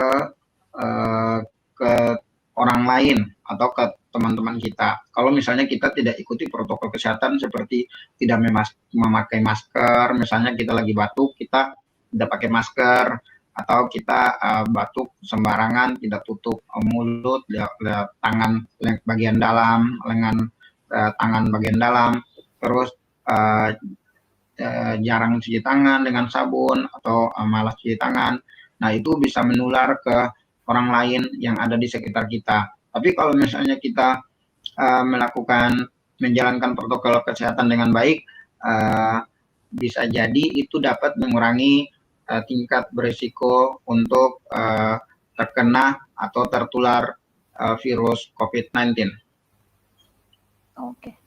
orang lain atau ke teman-teman kita. Kalau misalnya kita tidak ikuti protokol kesehatan seperti tidak memakai masker, misalnya kita lagi batuk, kita tidak pakai masker, atau kita batuk sembarangan, tidak tutup mulut, tangan bagian dalam, lengan tangan bagian dalam, terus jarang cuci tangan dengan sabun atau malas cuci tangan. Nah, itu bisa menular ke orang lain yang ada di sekitar kita. Tapi kalau misalnya kita menjalankan protokol kesehatan dengan baik, bisa jadi itu dapat mengurangi tingkat berisiko untuk terkena atau tertular virus COVID-19. Oke.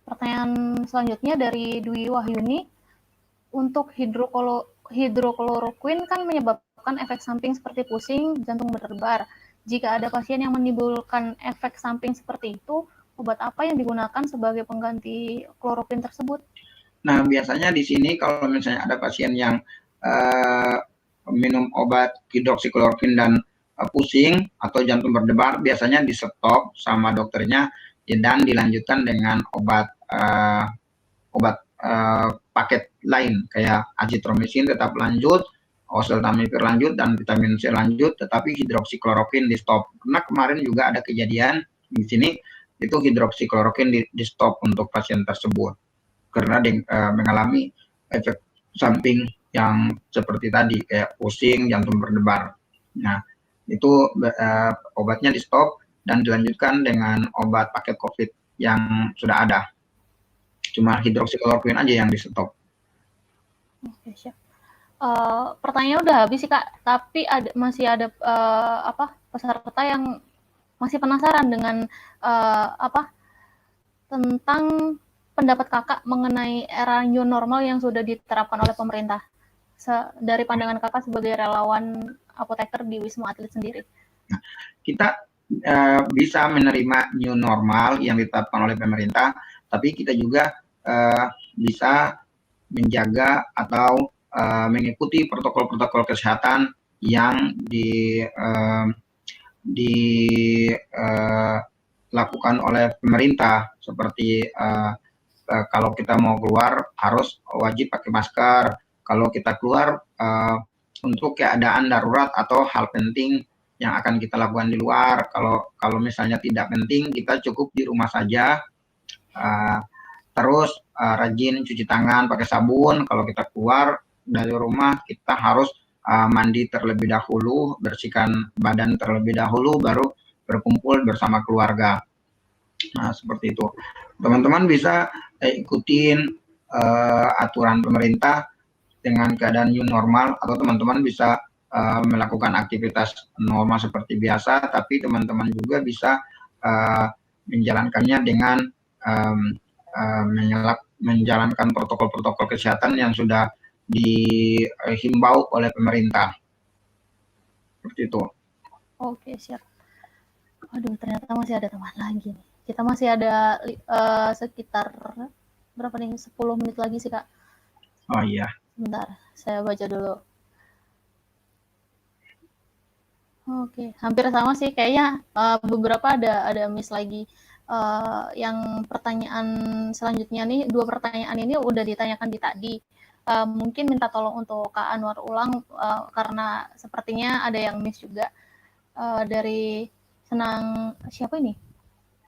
Pertanyaan selanjutnya dari Dwi Wahyuni, untuk hidrokloroquine kan menyebabkan efek samping seperti pusing, jantung berdebar. Jika ada pasien yang menimbulkan efek samping seperti itu, obat apa yang digunakan sebagai pengganti kloroquine tersebut? Nah, biasanya di sini kalau misalnya ada pasien yang minum obat hidroksikloroquine dan pusing atau jantung berdebar, biasanya di stop sama dokternya dan dilanjutkan dengan obat paket lain kayak azitromisin tetap lanjut, oseltamivir lanjut, dan vitamin C lanjut, tetapi hidroksikloroquine di stop. Karena kemarin juga ada kejadian di sini itu hidroksikloroquine di stop untuk pasien tersebut karena mengalami efek samping yang seperti tadi kayak pusing, jantung berdebar. Nah, itu obatnya di stop dan dilanjutkan dengan obat paket COVID yang sudah ada. Cuma hidroksikloroquine aja yang di stop. Oke, siap. Pertanyaannya udah habis sih Kak, tapi masih ada peserta yang masih penasaran dengan tentang pendapat Kakak mengenai era new normal yang sudah diterapkan oleh pemerintah. Dari pandangan Kakak sebagai relawan apoteker di Wisma Atlet sendiri. Nah, kita bisa menerima new normal yang ditetapkan oleh pemerintah, tapi kita juga bisa menjaga atau mengikuti protokol-protokol kesehatan yang dilakukan oleh pemerintah, seperti kalau kita mau keluar harus wajib pakai masker. Kalau kita keluar untuk keadaan darurat atau hal penting yang akan kita lakukan di luar, kalau misalnya tidak penting, kita cukup di rumah saja. Terus rajin cuci tangan pakai sabun. Kalau kita keluar dari rumah, kita harus mandi terlebih dahulu, bersihkan badan terlebih dahulu, baru berkumpul bersama keluarga. Nah, seperti itu. Teman-teman bisa ikutin aturan pemerintah dengan keadaan new normal, atau teman-teman bisa melakukan aktivitas normal seperti biasa, tapi teman-teman juga bisa menjalankannya dengan menjalankan protokol-protokol kesehatan yang sudah dihimbau oleh pemerintah. Seperti itu. Oke, siap. Aduh, ternyata masih ada teman lagi nih. Kita masih ada sekitar berapa nih? 10 menit lagi sih, Kak. Oh iya. Sebentar, saya baca dulu. Oke, hampir sama sih kayaknya. Beberapa ada miss lagi. Yang pertanyaan selanjutnya nih, 2 pertanyaan ini udah ditanyakan di tadi. Mungkin minta tolong untuk Kak Anwar ulang karena sepertinya ada yang miss juga. Dari siapa ini?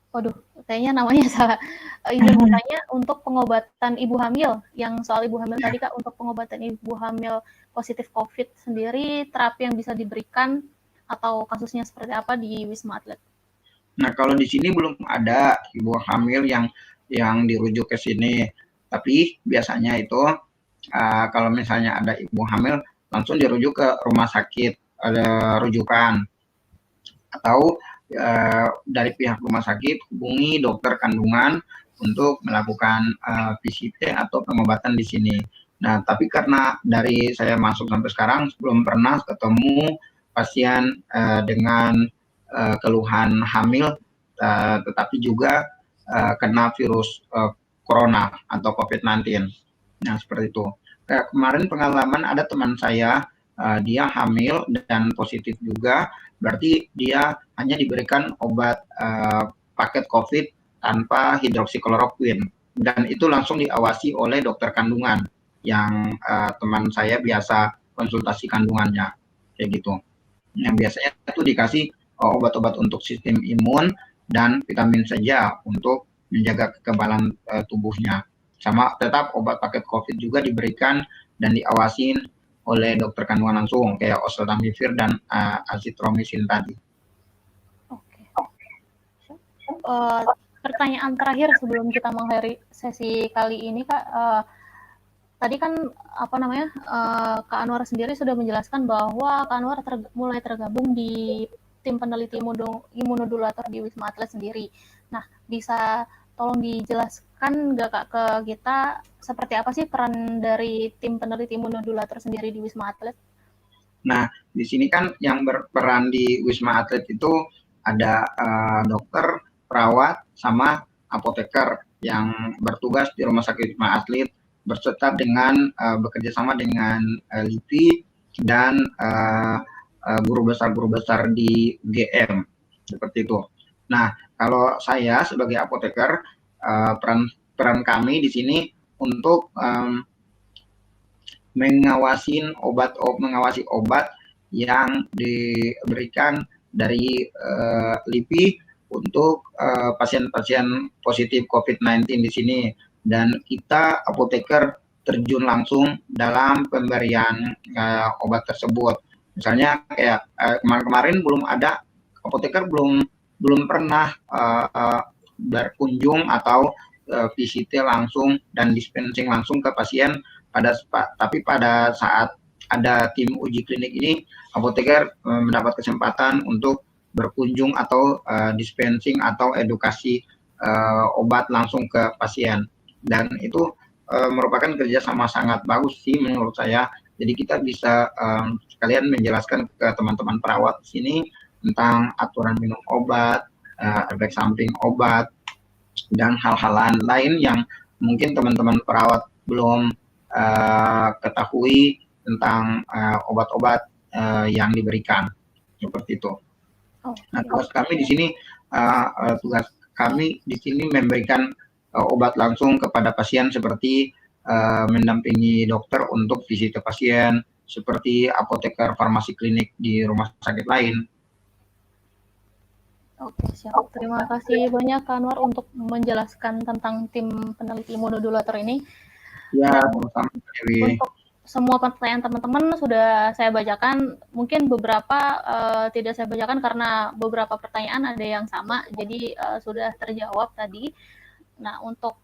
Waduh, kayaknya namanya salah. Izin bertanya untuk pengobatan ibu hamil, yang soal ibu hamil tadi Kak, untuk pengobatan ibu hamil positif COVID sendiri, terapi yang bisa diberikan atau kasusnya seperti apa di Wisma Atlet? Nah, kalau di sini belum ada ibu hamil yang dirujuk ke sini, tapi biasanya itu kalau misalnya ada ibu hamil langsung dirujuk ke rumah sakit rujukan, atau dari pihak rumah sakit hubungi dokter kandungan untuk melakukan PCT atau pengobatan di sini. Nah, tapi karena dari saya masuk sampai sekarang belum pernah ketemu pasien dengan keluhan hamil tetapi juga kena virus corona atau COVID-19. Nah, seperti itu. Kemarin pengalaman ada teman saya, dia hamil dan positif juga, berarti dia hanya diberikan obat paket COVID tanpa hidroksikloroquine, dan itu langsung diawasi oleh dokter kandungan yang teman saya biasa konsultasi kandungannya, kayak gitu. Yang biasanya itu dikasih obat-obat untuk sistem imun dan vitamin saja untuk menjaga kekebalan tubuhnya. Sama tetap obat paket COVID juga diberikan dan diawasin oleh dokter kandungan langsung kayak oseltamivir dan azitromisin tadi. Oke. Pertanyaan terakhir sebelum kita mengakhiri sesi kali ini Kak, tadi kan Kak Anwar sendiri sudah menjelaskan bahwa Kak Anwar mulai tergabung di tim peneliti imunodulator di Wisma Atlet sendiri. Nah, bisa tolong dijelaskan nggak Kak ke kita seperti apa sih peran dari tim peneliti imunodulator sendiri di Wisma Atlet? Nah, di sini kan yang berperan di Wisma Atlet itu ada dokter, perawat, sama apoteker yang bertugas di Rumah Sakit Wisma Atlet beserta dengan bekerja sama dengan LIPI dan guru besar di UGM seperti itu. Nah, kalau saya sebagai apoteker, peran kami di sini untuk mengawasi obat yang diberikan dari LIPI untuk pasien-pasien positif COVID-19 di sini, dan kita apoteker terjun langsung dalam pemberian obat tersebut. Misalnya kayak kemarin-kemarin belum ada apoteker belum pernah berkunjung atau VCT langsung dan dispensing langsung ke pasien tapi pada saat ada tim uji klinik ini, apoteker mendapat kesempatan untuk berkunjung atau dispensing atau edukasi obat langsung ke pasien, dan itu merupakan kerjasama sangat bagus sih menurut saya. Jadi kita bisa sekalian menjelaskan ke teman-teman perawat di sini tentang aturan minum obat, efek samping obat, dan hal-hal lain yang mungkin teman-teman perawat belum ketahui tentang obat-obat yang diberikan seperti itu. Nah, tugas kami di sini memberikan obat langsung kepada pasien seperti mendampingi dokter untuk visit pasien, seperti apoteker farmasi klinik di rumah sakit lain. Oke, siap. Terima kasih banyak Kak Anwar untuk menjelaskan tentang tim peneliti imunodulator ini. Ya, sama-sama Dewi. Untuk semua pertanyaan teman-teman sudah saya bacakan. Mungkin beberapa tidak saya bacakan karena beberapa pertanyaan ada yang sama, jadi sudah terjawab tadi. Nah, untuk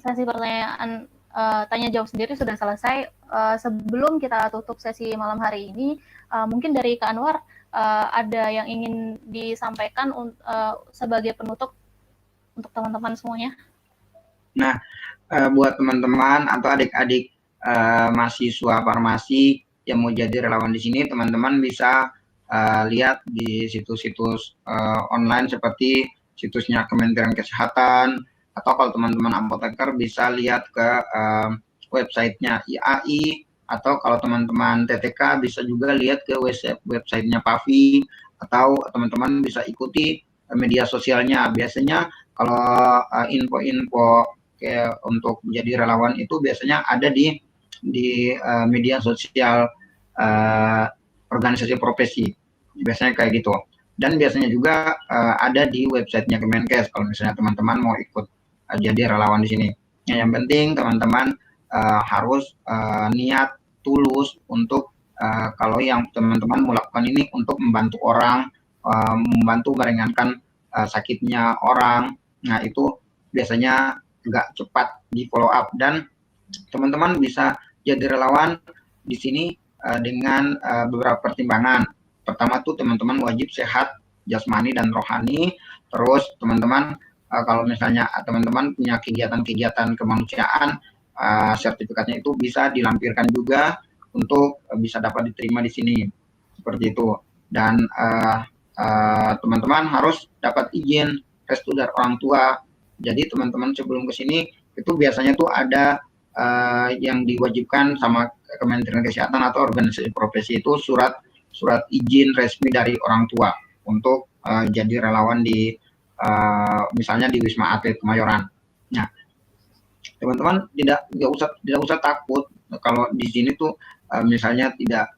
sesi pertanyaan tanya jawab sendiri sudah selesai. Sebelum kita tutup sesi malam hari ini, mungkin dari Kak Anwar ada yang ingin disampaikan sebagai penutup untuk teman-teman semuanya? Nah, buat teman-teman atau adik-adik mahasiswa farmasi yang mau jadi relawan di sini, teman-teman bisa lihat di situs-situs online seperti situsnya Kementerian Kesehatan, atau kalau teman-teman apoteker bisa lihat ke websitenya IAI, atau kalau teman-teman TTK bisa juga lihat ke websitenya PAVI, atau teman-teman bisa ikuti media sosialnya. Biasanya kalau info-info untuk menjadi relawan itu biasanya ada di media sosial organisasi profesi, biasanya kayak gitu. Dan biasanya juga ada di websitenya Kemenkes kalau misalnya teman-teman mau ikut jadi relawan di sini. Yang penting teman-teman harus niat tulus untuk kalau yang teman-teman melakukan ini untuk membantu orang, membantu meringankan sakitnya orang. Nah, itu biasanya nggak cepat di follow up, dan teman-teman bisa jadi relawan di sini dengan beberapa pertimbangan. Pertama tuh teman-teman wajib sehat jasmani dan rohani. Terus teman-teman kalau misalnya teman-teman punya kegiatan-kegiatan kemanusiaan, sertifikatnya itu bisa dilampirkan juga untuk bisa dapat diterima di sini seperti itu. Dan teman-teman harus dapat izin restu dari orang tua. Jadi teman-teman sebelum ke sini itu biasanya tuh ada yang diwajibkan sama Kementerian Kesehatan atau organisasi profesi itu surat izin resmi dari orang tua untuk jadi relawan di misalnya di Wisma Atlet Kemayoran. Nah, teman-teman tidak usah takut kalau di sini tuh misalnya tidak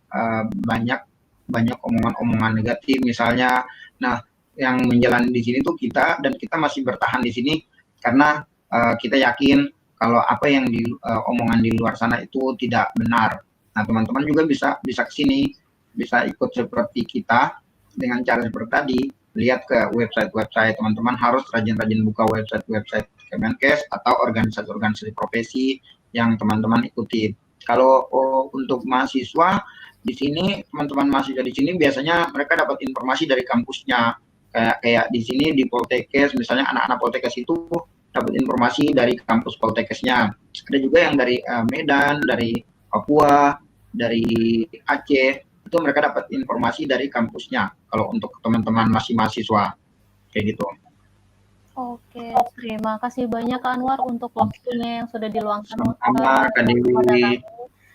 banyak omongan-omongan negatif misalnya. Nah, yang menjalani di sini tuh kita, dan kita masih bertahan di sini karena kita yakin kalau apa yang omongan di luar sana itu tidak benar. Nah, teman-teman juga bisa ke sini, bisa ikut seperti kita dengan cara seperti tadi. Lihat ke website teman-teman, harus rajin-rajin buka website Kemenkes atau organisasi profesi yang teman-teman ikuti. Kalau untuk mahasiswa di sini, teman-teman mahasiswa di sini biasanya mereka dapat informasi dari kampusnya. Kayak di sini di Poltekkes, misalnya anak-anak Poltekkes itu dapat informasi dari kampus Poltekkesnya. Ada juga yang dari Medan, dari Papua, dari Aceh, itu mereka dapat informasi dari kampusnya. Kalau untuk teman-teman masih mahasiswa, kayak gitu. Oke, terima kasih banyak Kak Anwar untuk waktunya yang sudah diluangkan Sama Kak Dewi.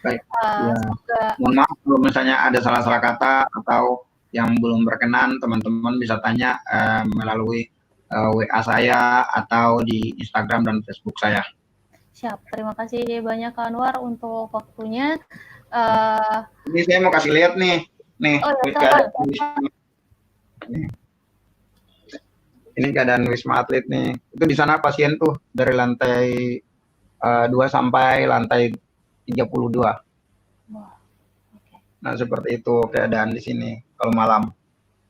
Baik. Ya. Semoga Mohon maaf kalau misalnya ada salah-salah kata atau yang belum berkenan, teman-teman bisa tanya melalui WA saya atau di Instagram dan Facebook saya. siap. Terima kasih banyak Kak Anwar untuk waktunya. Uh, Ini saya mau kasih lihat nih oh ya, keadaan silakan. ini keadaan Wisma Atlet nih. Itu di sana pasien tuh dari lantai 2 sampai lantai 32. Wah, okay. Nah, seperti itu keadaan di sini kalau malam.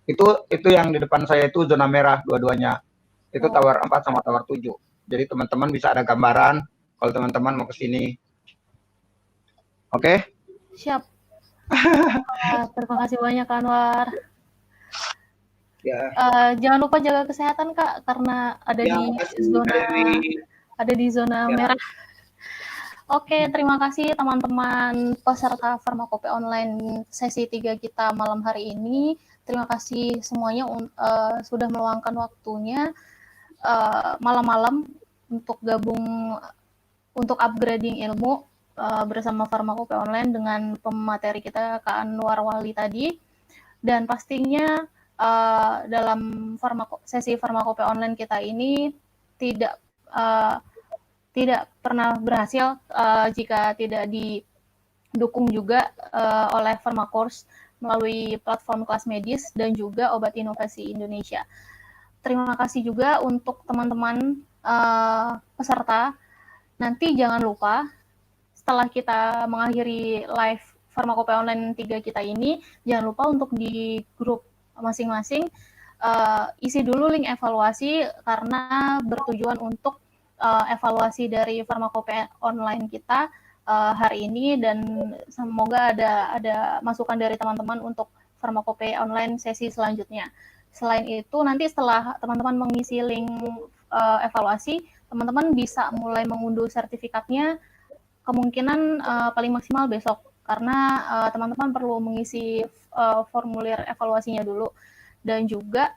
Itu yang di depan saya itu zona merah dua-duanya. Itu tower 4 sama tower 7. Jadi teman-teman bisa ada gambaran kalau teman-teman mau ke sini. Oke? Siap. Terima kasih banyak Kak Anwar. Ya. Jangan lupa jaga kesehatan Kak, karena ada Ya, di zona ya. merah. Oke, terima kasih teman-teman peserta Farmakope Online sesi 3 kita malam hari ini. Terima kasih semuanya sudah meluangkan waktunya malam-malam untuk gabung untuk upgrading ilmu bersama Farmakope Online dengan pemateri kita Kak Anwar Wali tadi. Dan pastinya dalam sesi Farmakope Online kita ini tidak pernah berhasil jika tidak didukung juga oleh Farmakurs melalui platform kelas medis dan juga Obat Inovasi Indonesia. Terima kasih juga untuk teman-teman peserta. Nanti jangan lupa setelah kita mengakhiri live Farmakope Online 3 kita ini, jangan lupa untuk di grup masing-masing isi dulu link evaluasi karena bertujuan untuk evaluasi dari Farmakope Online kita hari ini, dan semoga ada masukan dari teman-teman untuk Farmakope Online sesi selanjutnya. Selain itu, nanti setelah teman-teman mengisi link evaluasi, teman-teman bisa mulai mengunduh sertifikatnya kemungkinan paling maksimal besok, karena teman-teman perlu mengisi formulir evaluasinya dulu. Dan juga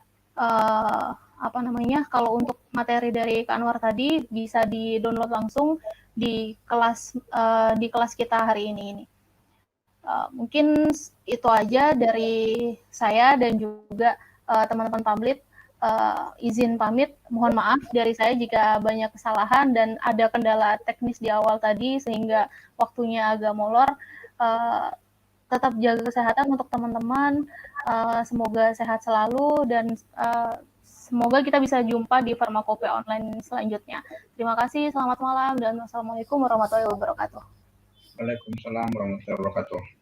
kalau untuk materi dari Kak Anwar tadi bisa di-download langsung di kelas kita hari ini. Mungkin itu aja dari saya dan juga teman-teman publik. Izin pamit, mohon maaf dari saya jika banyak kesalahan dan ada kendala teknis di awal tadi sehingga waktunya agak molor. Tetap jaga kesehatan untuk teman-teman, semoga sehat selalu, dan semoga kita bisa jumpa di Farmakope Online selanjutnya. Terima kasih, selamat malam, dan wassalamualaikum warahmatullahi wabarakatuh. Waalaikumsalam warahmatullahi wabarakatuh.